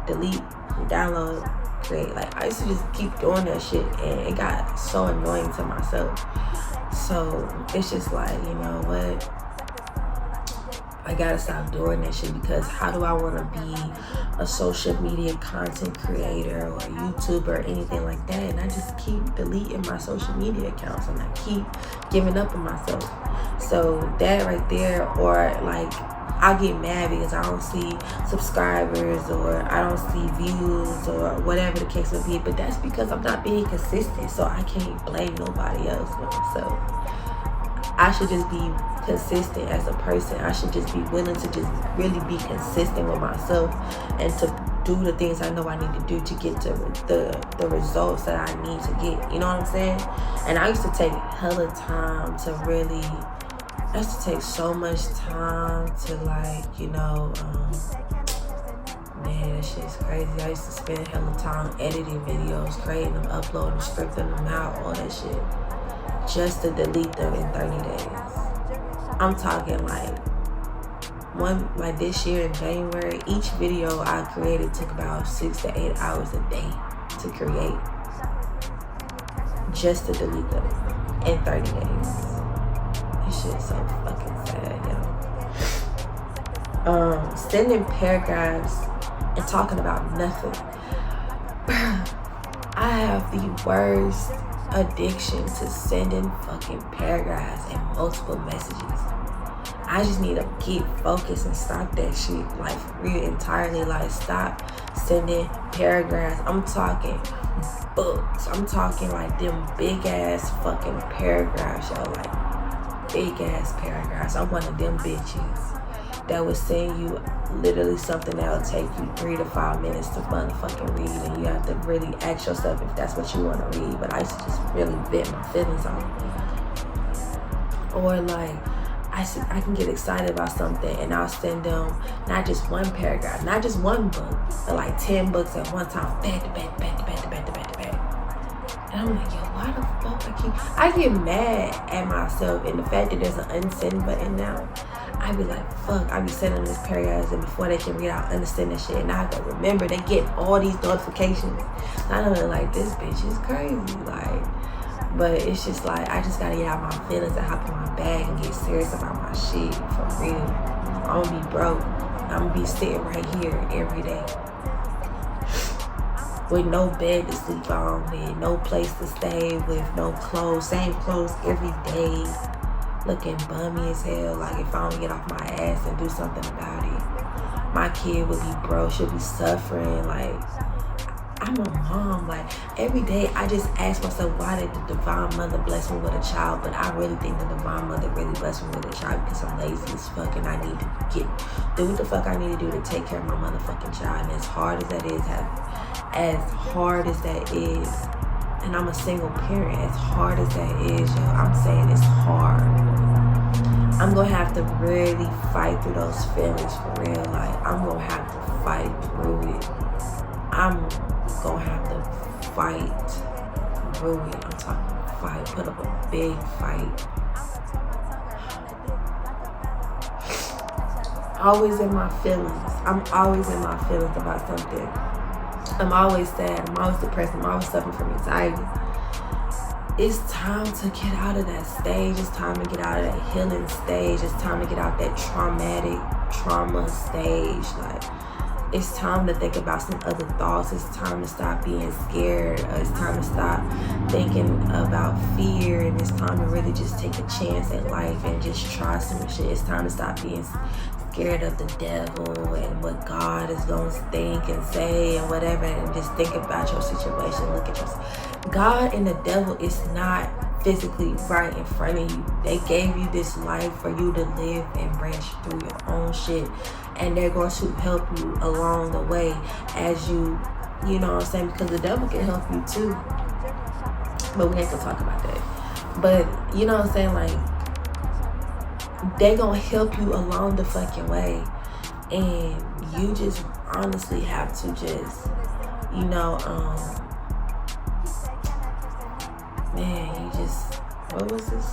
delete, re-download, create. Like, I used to just keep doing that shit, and it got so annoying to myself. So it's just like, you know what? I gotta stop doing that shit, because how do I want to be a social media content creator or a YouTuber or anything like that, and I just keep deleting my social media accounts and I keep giving up on myself? So that right there, or like, I get mad because I don't see subscribers or I don't see views or whatever the case may be, but that's because I'm not being consistent, so I can't blame nobody else but myself. I should just be consistent as a person. I should just be willing to just really be consistent with myself and to do the things I know I need to do to get to the results that I need to get. You know what I'm saying? And I used to take hella time to really, I used to take so much time to man, that shit's crazy. I used to spend hella time editing videos, creating them, uploading, scripting them out, all that shit, just to delete them in 30 days. I'm talking like this year in January, each video I created took about 6 to 8 hours a day to create, just to delete them in 30 days. This shit's so fucking sad, yo. Sending paragraphs and talking about nothing. I have the worst addiction to sending fucking paragraphs and multiple messages. I just need to get focused and stop that shit, like, real entirely. Like, stop sending paragraphs. I'm talking books. I'm talking like them big ass fucking paragraphs, yo. Like, big ass paragraphs. I'm one of them bitches that would send you literally something that'll take you 3 to 5 minutes to motherfucking read, and you have to really ask yourself if that's what you want to read. But I used to just really vent my feelings on it. Or like, I can get excited about something and I'll send them not just one paragraph, not just one book, but like 10 books at one time, back to back to back to back to back to back to back. And I'm like, yo, why the fuck I get mad at myself, and the fact that there's an unsend button now, I be like, fuck, I be sending this paragraphs, and before they can read out, understand this shit, and I have to remember they get all these notifications. And I know, like, this bitch is crazy, like. But it's just like, I just gotta get out my feelings and hop in my bag and get serious about my shit, for real. I'm gonna be broke. I'm gonna be sitting right here every day with no bed to sleep on, with no place to stay, with no clothes, same clothes every day, looking bummy as hell. Like, if I don't get off my ass and do something about it, my kid would be broke. She'll be suffering. Like, I'm a mom. Like, every day I just ask myself, why did the divine mother bless me with a child? But I really think the divine mother really blessed me with a child because I'm lazy as fuck and I need to do what the fuck I need to do to take care of my motherfucking child. And as hard as that is, and I'm a single parent, as hard as that is, yo, I'm saying it's hard. I'm gonna have to really fight through those feelings for real. Like, I'm gonna have to fight through it. I'm gonna have to fight through it. I'm talking fight, put up a big fight. Always in my feelings. I'm always in my feelings about something. I'm always sad. I'm always depressed. I'm always suffering from anxiety. It's time to get out of that stage. It's time to get out of that healing stage. It's time to get out that trauma stage. Like, it's time to think about some other thoughts. It's time to stop being scared. It's time to stop thinking about fear. And it's time to really just take a chance at life and just try some shit. It's time to stop being scared of the devil and what God is going to think and say and whatever, and just think about your situation. Look at yourself. God and the devil is not physically right in front of you. They gave you this life for you to live and branch through your own shit, and they're going to help you along the way as you know what I'm saying, because the devil can help you too, but we ain't gonna talk about that. But you know what I'm saying, like, they gonna help you along the fucking way, and you just honestly have to just, man, you just, what was this?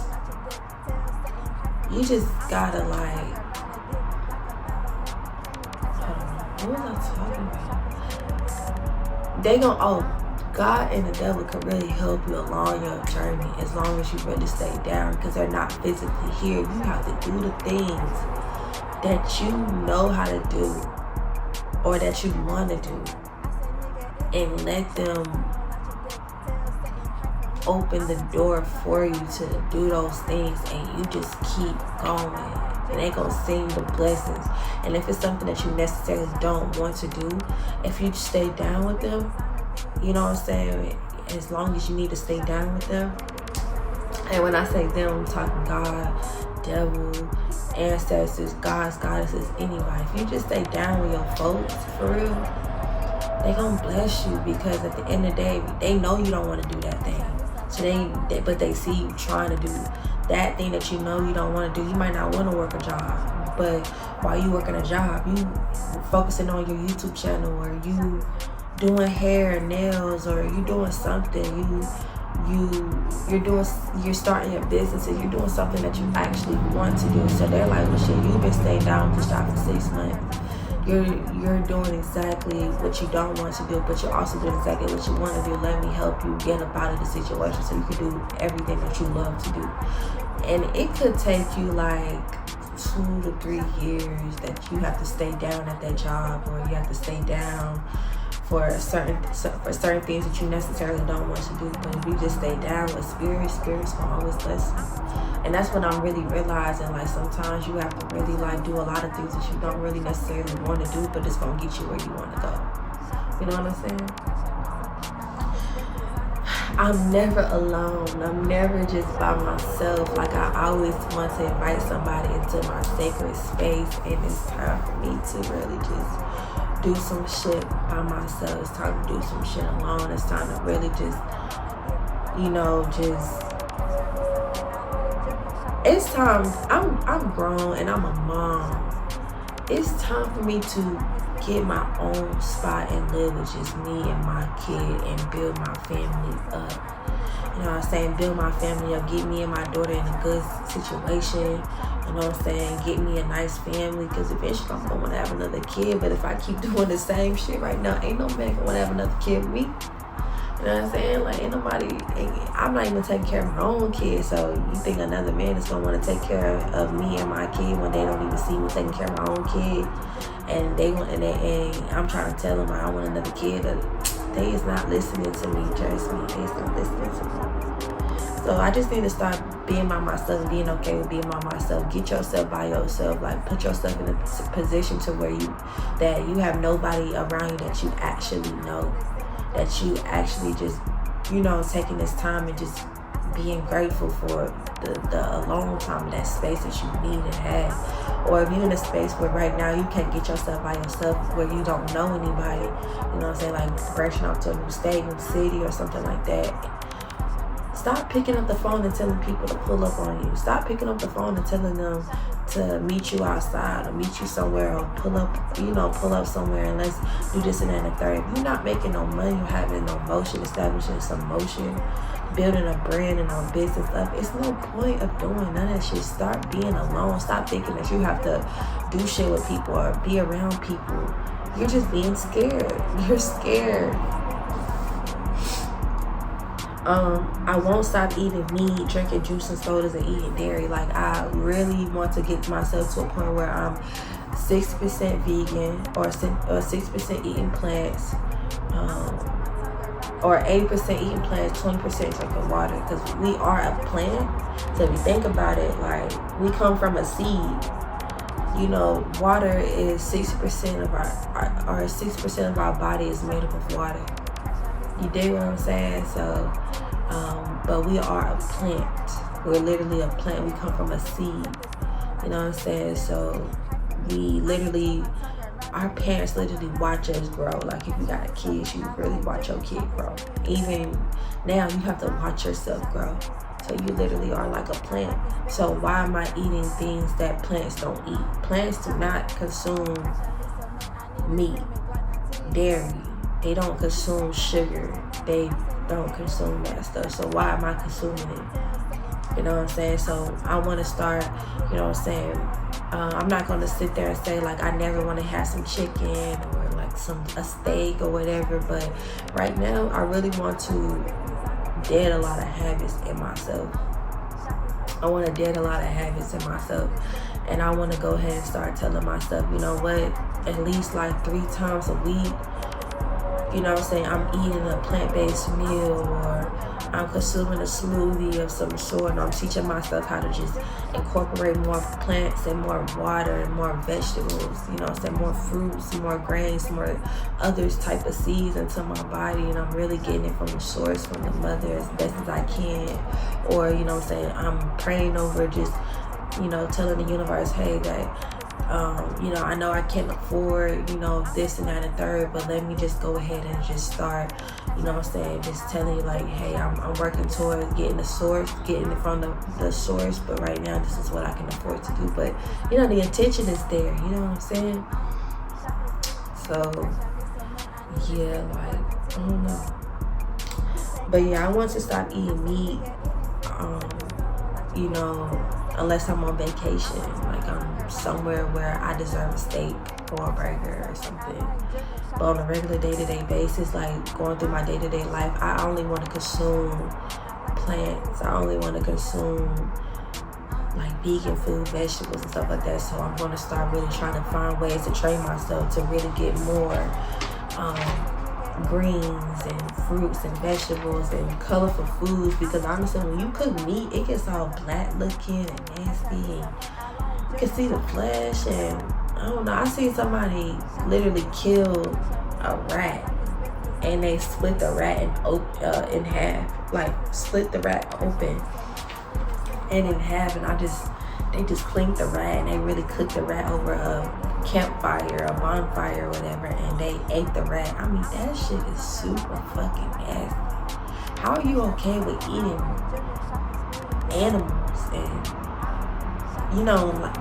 You just gotta, like, hold on, what was I talking about? They gonna, God and the devil can really help you along your journey as long as you really stay down, because they're not physically here. You have to do the things that you know how to do or that you want to do, and let them open the door for you to do those things, and you just keep going, and they gonna sing the blessings. And if it's something that you necessarily don't want to do, if you stay down with them, you know what I'm saying, as long as you need to stay down with them. And when I say them, I'm talking God, devil, ancestors, gods, goddesses, anybody. If you just stay down with your folks, for real, they gonna bless you, because at the end of the day, they know you don't want to do that thing. So but they see you trying to do that thing that you know you don't want to do. You might not want to work a job, but while you working a job, you focusing on your YouTube channel, or you doing hair, nails, or you doing something. You're starting your businesses. You're doing something that you actually want to do. So they're like, well, shit, you've been staying down with this job for 6 months. You're doing exactly what you don't want to do, but you're also doing exactly what you want to do. Let me help you get up out of the situation so you can do everything that you love to do. And it could take you like 2 to 3 years that you have to stay down at that job, or you have to stay down for certain things that you necessarily don't want to do. But if you just stay down with spirits gonna always bless you. And that's when I'm really realizing, like, sometimes you have to really, like, do a lot of things that you don't really necessarily want to do, but it's gonna get you where you want to go. You know what I'm saying? I'm never alone. I'm never just by myself. Like, I always want to invite somebody into my sacred space, and it's time for me to really just do some shit by myself. It's time to do some shit alone. It's time to really just, it's time. I'm grown and I'm a mom. It's time for me to get my own spot and live with just me and my kid and build my family up. You know what I'm saying? Build my family up. Get me and my daughter in a good situation. You know what I'm saying? Get me a nice family, because eventually I'm going to want to have another kid. But if I keep doing the same shit right now, ain't no man going to want to have another kid with me. You know what I'm saying? Like, ain't nobody, I'm not even taking care of my own kid. So you think another man is going to want to take care of me and my kid when they don't even see me taking care of my own kid? And I'm trying to tell them I want another kid. They is not listening to me, trust me. They is not listening to me. So I just need to start being by myself and being okay with being by myself. Get yourself by yourself. Like, put yourself in a position to where you have nobody around you that you actually know. that you actually just, taking this time and just being grateful for the alone time, that space that you need and have. Or if you're in a space where right now you can't get yourself by yourself, where you don't know anybody, like branching out to a new state, new city, or something like that. Stop picking up the phone and telling people to pull up on you. Stop picking up the phone and telling them to meet you outside or meet you somewhere, or pull up somewhere and let's do this and that and the third. If you're not making no money, you're having no motion, establishing some motion, building a brand and no business up, it's no point of doing none of that shit. Start being alone. Stop thinking that you have to do shit with people or be around people. You're just being scared. You're scared. I won't stop eating meat, drinking juice and sodas, and eating dairy. Like, I really want to get myself to a point where I'm 60% vegan or 60% eating plants, or 80% eating plants, 20% drinking water. Because we are a plant. So if you think about it, like, we come from a seed. Water is 60% of our 60% of our body is made up of water. You dig what I'm saying? So, but we are a plant. We're literally a plant. We come from a seed. You know what I'm saying? So our parents literally watch us grow. Like, if you got a kid, you really watch your kid grow. Even now, you have to watch yourself grow. So you literally are like a plant. So why am I eating things that plants don't eat? Plants do not consume meat, dairy. They don't consume sugar. They don't consume that stuff. So why am I consuming it? You know what I'm saying? So I want to start, I'm not going to sit there and say, like, I never want to have some chicken or like a steak or whatever. But right now, I really want to dead a lot of habits in myself. I want to dead a lot of habits in myself. And I want to go ahead and start telling myself, you know what, at least like 3 times a week, I'm eating a plant-based meal, or I'm consuming a smoothie of some sort, and I'm teaching myself how to just incorporate more plants and more water and more vegetables, more fruits, more grains, more other type of seeds into my body, and I'm really getting it from the source, from the mother, as best as I can. Or, I'm praying over just, telling the universe, hey, that I know I can't afford, this and that and third, but let me just go ahead and just start, just telling you, like, hey, I'm working towards getting the source, getting it from the source, but right now this is what I can afford to do. But, the intention is there, you know what I'm saying? So, yeah, like, I don't know. But yeah, I want to stop eating meat, unless I'm on vacation, like I'm somewhere where I deserve a steak or a burger or something. But on a regular day-to-day basis, like going through my day-to-day life, I only want to consume plants. I only want to consume like vegan food, vegetables and stuff like that. So I'm going to start really trying to find ways to train myself to really get more greens and fruits and vegetables and colorful foods, because honestly, when you cook meat, it gets all black looking and nasty, and you can see the flesh. And I don't know, I seen somebody literally kill a rat, and they split the rat in half, like split the rat open and in half, and they just cleaned the rat, and they really cooked the rat over a campfire, a bonfire or whatever, and they ate the rat. I mean, that shit is super fucking nasty. How are you okay with eating animals? And like,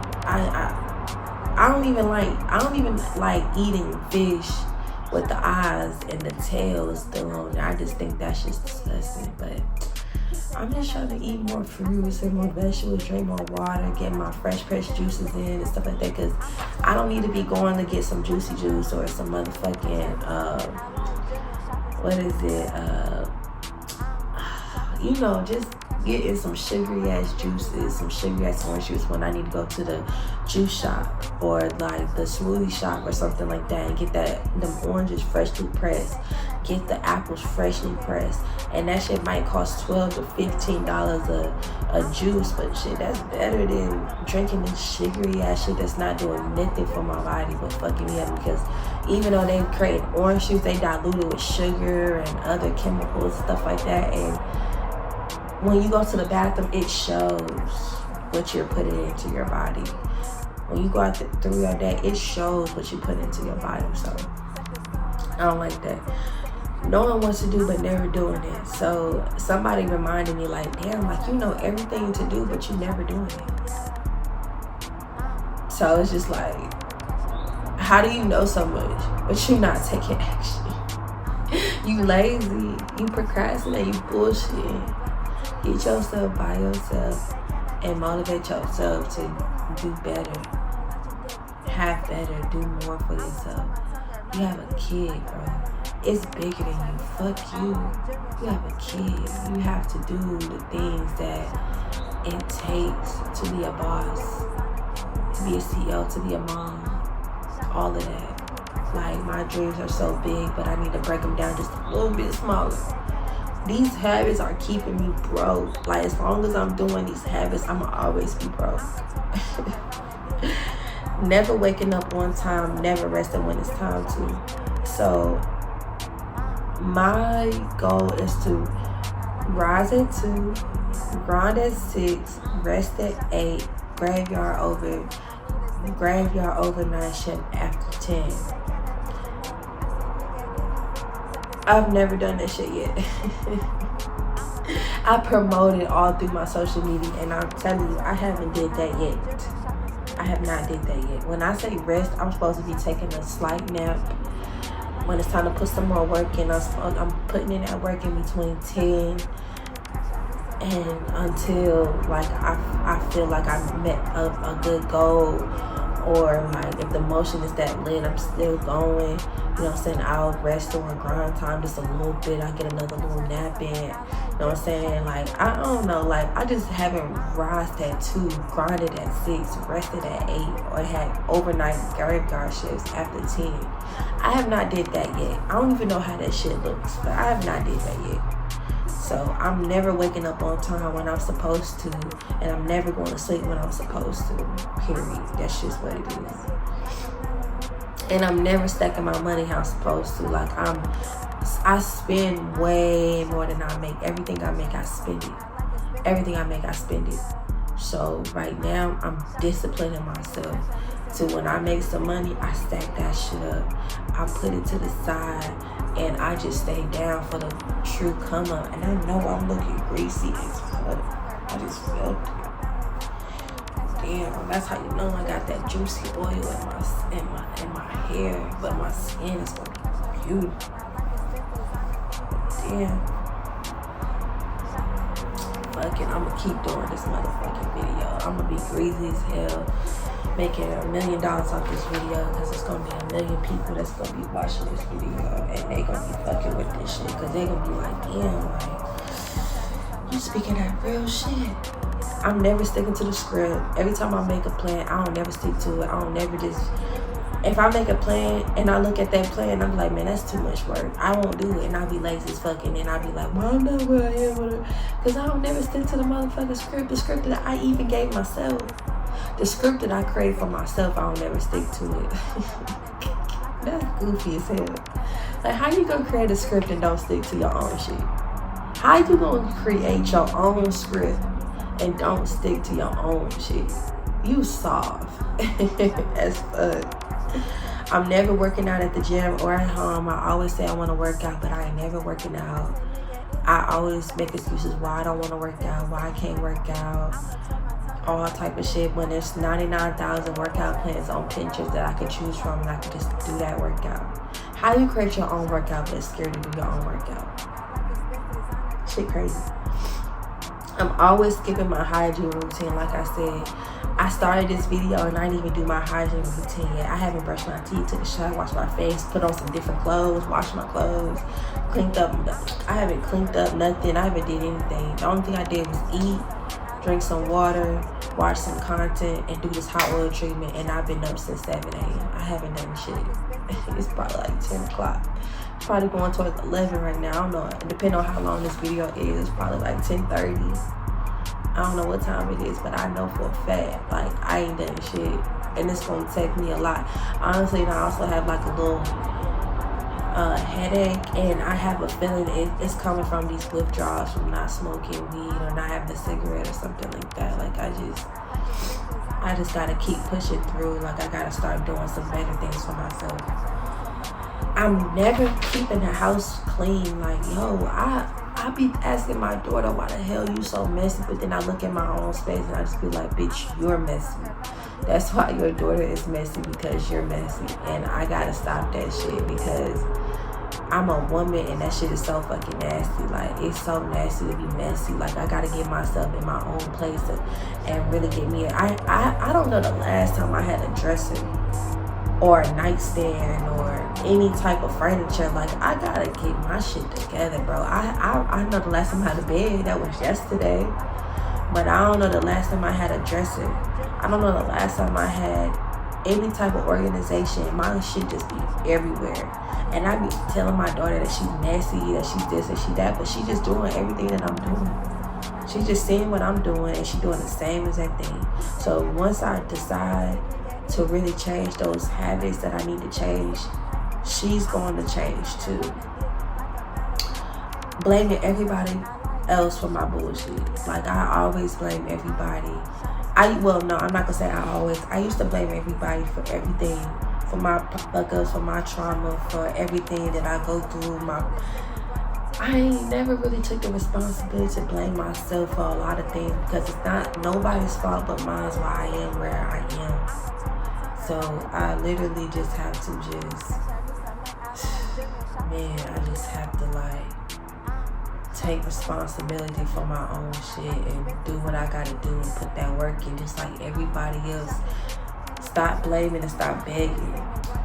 I don't even like eating fish with the eyes and the tail still on there. I just think that's just disgusting. But I'm just trying to eat more fruits and more vegetables, drink more water, get my fresh pressed juices in and stuff like that, because I don't need to be going to get some juicy juice or some motherfucking, just getting some sugary ass juices, some sugary ass orange juice when I need to go to the juice shop or like the smoothie shop or something like that and get them oranges freshly pressed, get the apples freshly pressed, and that shit might cost $12 to $15 a juice, but shit, that's better than drinking this sugary ass shit that's not doing nothing for my body but fucking me up. Because even though they create orange juice, they dilute it with sugar and other chemicals, stuff like that, and when you go to the bathroom, it shows what you're putting into your body. When you go out through your day, it shows what you put into your body. So I don't like that. Knowing what to do but never doing it. So somebody reminded me like, damn, like you know everything to do but you never doing it. So it's just like, how do you know so much but you not taking action? You lazy, you procrastinate, you bullshit. Get yourself by yourself and motivate yourself to do better, have better, do more for yourself. You have a kid, bro. It's bigger than you. Fuck you. You have a kid. You have to do the things that it takes to be a boss, to be a CEO, to be a mom, all of that. Like, my dreams are so big, but I need to break them down just a little bit smaller. These habits are keeping me broke. Like, as long as I'm doing these habits, I'ma always be broke. Never waking up on time, never resting when it's time to. So my goal is to rise at 2, grind at 6, rest at 8, graveyard overnight shift after 10. I've never done that shit yet. I promote it all through my social media, and I'm telling you, I haven't did that yet. I have not did that yet. When I say rest, I'm supposed to be taking a slight nap. When it's time to put some more work in, I'm putting in that work in between 10 and until like I feel like I met a good goal, or like if the motion is that lit, I'm still going. You know what I'm saying? I'll rest during grind time just a little bit. I get another little nap in. You know what I'm saying? Like, I don't know. Like, I just haven't rised at 2, grinded at 6, rested at 8, or had overnight graveyard shifts after 10. I have not did that yet. I don't even know how that shit looks, but I have not did that yet. So I'm never waking up on time when I'm supposed to, and I'm never going to sleep when I'm supposed to, period. That's just what it is. And I'm never stacking my money how I'm supposed to. Like, I spend way more than I make. Everything I make, I spend it. Everything I make, I spend it. So right now, I'm disciplining myself to when I make some money, I stack that shit up. I put it to the side, and I just stay down for the true come up. And I know I'm looking greasy as fuck. I just felt it. Damn, that's how you know I got that juicy oil in my hair, but my skin is gonna be beautiful. Damn. Fuck it, I'ma keep doing this motherfucking video. I'ma be greasy as hell, making $1 million off this video, because it's gonna be 1 million people that's gonna be watching this video, and they gonna be fucking with this shit, because they gonna be like, damn, like, you speaking that real shit. I'm never sticking to the script. Every time I make a plan, I don't never stick to it. I don't never just, if I make a plan and I look at that plan, I'm like, man, that's too much work. I won't do it, and I'll be lazy as fuck, and then I'll be like, well, I'm not where I am, because I don't never stick to the motherfucking script, the script that I even gave myself. The script that I created for myself, I don't never stick to it. That's goofy as hell. Like, how you gonna create a script and don't stick to your own shit? How you gonna create your own script and don't stick to your own shit? You soft as fuck. I'm never working out at the gym or at home. I always say I want to work out, but I ain't never working out. I always make excuses why I don't want to work out, why I can't work out, all type of shit, when there's 99,000 workout plans on Pinterest that I could choose from, and I could just do that workout. How you create your own workout but scared to do your own workout? Shit crazy. I'm always skipping my hygiene routine. Like I said, I started this video and I didn't even do my hygiene routine yet. I haven't brushed my teeth, took a shower, washed my face, put on some different clothes, washed my clothes, cleaned up. I haven't cleaned up nothing. I haven't did anything. The only thing I did was eat, drink some water, watch some content, and do this hot oil treatment. And I've been up since 7 a.m. I haven't done shit. It's probably like 10 o'clock. It's probably going towards 11 right now. I don't know. Depending on how long this video is, it's probably like 10:30. I don't know what time it is, but I know for a fact, like, I ain't done shit. And it's gonna take me a lot. Honestly, and I also have like a little headache, and I have a feeling it's coming from these withdrawals from not smoking weed or not having a cigarette or something like that. Like, I just gotta keep pushing through. Like, I gotta start doing some better things for myself. I'm never keeping the house clean. Like, yo, I be asking my daughter, why the hell you so messy? But then I look at my own space and I just be like, bitch, you're messy. That's why your daughter is messy, because you're messy. And I gotta stop that shit, because I'm a woman and that shit is so fucking nasty. Like, it's so nasty to be messy. Like, I gotta get myself in my own place and really get me. I don't know the last time I had a dresser or a nightstand or any type of furniture. Like, I gotta get my shit together, bro. I know the last time I had a bed, that was yesterday. But I don't know the last time I had a dresser. I don't know the last time I had any type of organization. My shit just be everywhere. And I be telling my daughter that she's messy, that she's this and she that, but she just doing everything that I'm doing. She's just seeing what I'm doing and she's doing the same exact thing. So once I decide to really change those habits that I need to change, she's going to change too. Blaming everybody else for my bullshit. Like, I always blame everybody. Well, no, I'm not gonna say I always. I used to blame everybody for everything, for my fuck-ups, for my trauma, for everything that I go through. I ain't never really took the responsibility to blame myself for a lot of things, because it's not nobody's fault but mine why I am where I am. So I literally just have to I just have to like take responsibility for my own shit and do what I gotta do and put that work in, just like everybody else. Stop blaming and stop begging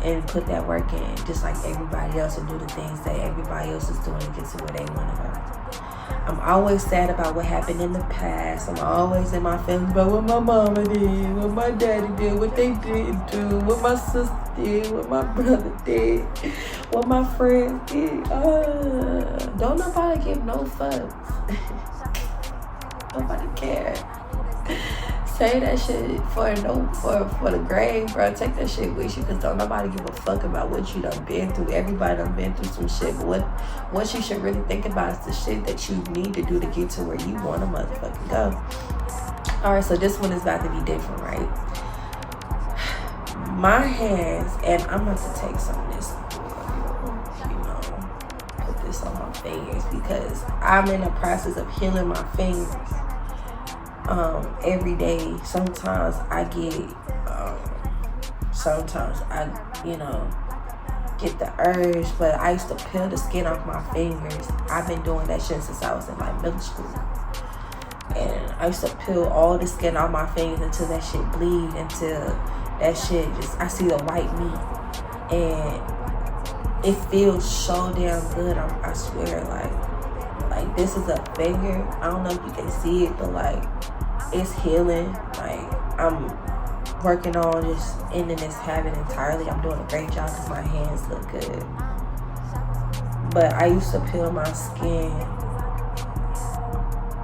and put that work in, just like everybody else, and do the things that everybody else is doing to get to where they want to go. I'm always sad about what happened in the past. I'm always in my feelings about what my mama did, what my daddy did, what they didn't do, what my sister did, what my brother did, what my friends did. Don't nobody give no fucks. Nobody care. Say that shit for the grave, bro. Take that shit with you, because don't nobody give a fuck about what you done been through. Everybody done been through some shit, but what you should really think about is the shit that you need to do to get to where you want to motherfucking go. Alright, so this one is about to be different, right? My hands, and I'm about to take some of this, put this on my fingers, because I'm in the process of healing my fingers. Every day. Sometimes I get get the urge, but I used to peel the skin off my fingers. I've been doing that shit since I was in like middle school, and I used to peel all the skin off my fingers until that shit bleed, until that shit just, I see the white meat, and it feels so damn good. I swear, like this is a finger. I don't know if you can see it, but like, it's healing. Like, I'm working on just ending this habit entirely. I'm doing a great job because my hands look good. But I used to peel my skin,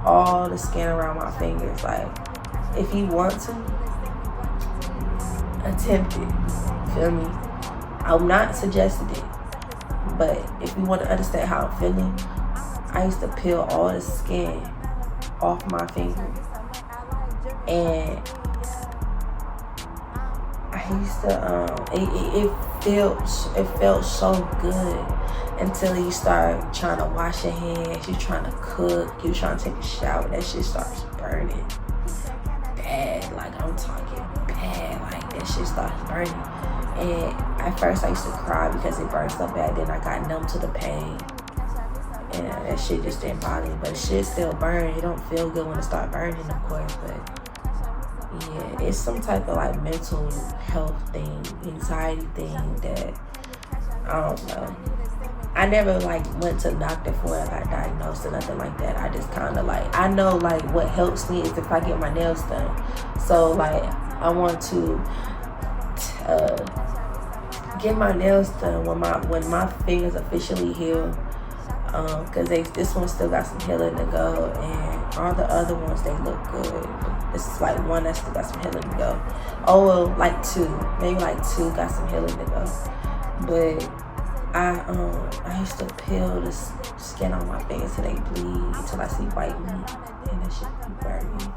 all the skin around my fingers. Like, if you want to, attempt it. Feel me? I'm not suggesting it, but if you want to understand how I'm feeling, I used to peel all the skin off my fingers. And I used to, it felt so good until you start trying to wash your hands, you trying to cook, you trying to take a shower, that shit starts burning bad. Like, I'm talking bad, like that shit starts burning. And at first I used to cry because it burned so bad, then I got numb to the pain. And that shit just didn't bother me. But shit still burn. It don't feel good when it start burning, of course. But yeah, it's some type of like mental health thing, anxiety thing that I don't know. I never like went to the doctor for it, got diagnosed or nothing like that. I just kind of like, I know like what helps me is if I get my nails done. So like I want to get my nails done when my fingers officially heal. Cause this one still got some healing to go, and all the other ones they look good. It's like one that still got some healing to go. Oh well, like maybe two got some healing to go. But I used to peel the skin on my fingers till they bleed, until I see white meat, and that shit be burning.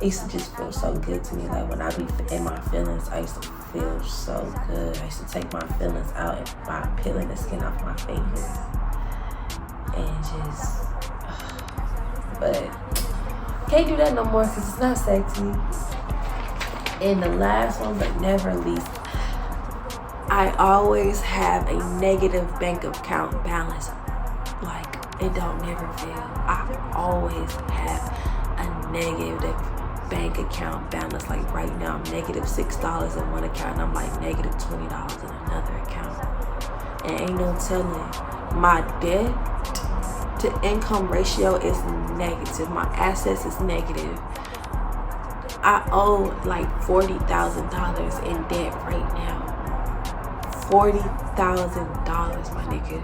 It used to just feel so good to me. Like when I be in my feelings, I used to feel so good. I used to take my feelings out by peeling the skin off my fingers. And just, but can't do that no more because it's not sexy. And the last one, but never least, I always have a negative bank account balance. Like it don't never fail. I always have a negative bank account balance. Like right now, I'm negative $6 in one account, and I'm like negative $20 in another account. And ain't no telling, my debt to income ratio is negative. My assets is negative. I owe like $40,000 in debt right now. $40,000, my nigga.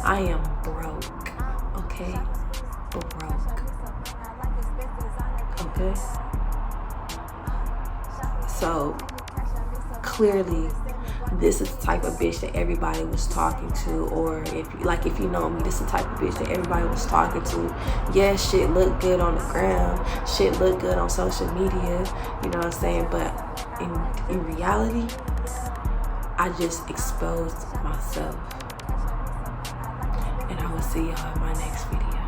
I am broke. Okay? Broke. Okay? So clearly this is the type of bitch that everybody was talking to, or if you know me, this is the type of bitch that everybody was talking to. Yeah, shit look good on the ground, shit look good on social media, you know what I'm saying? But in reality, I just exposed myself. And I will see y'all in my next video.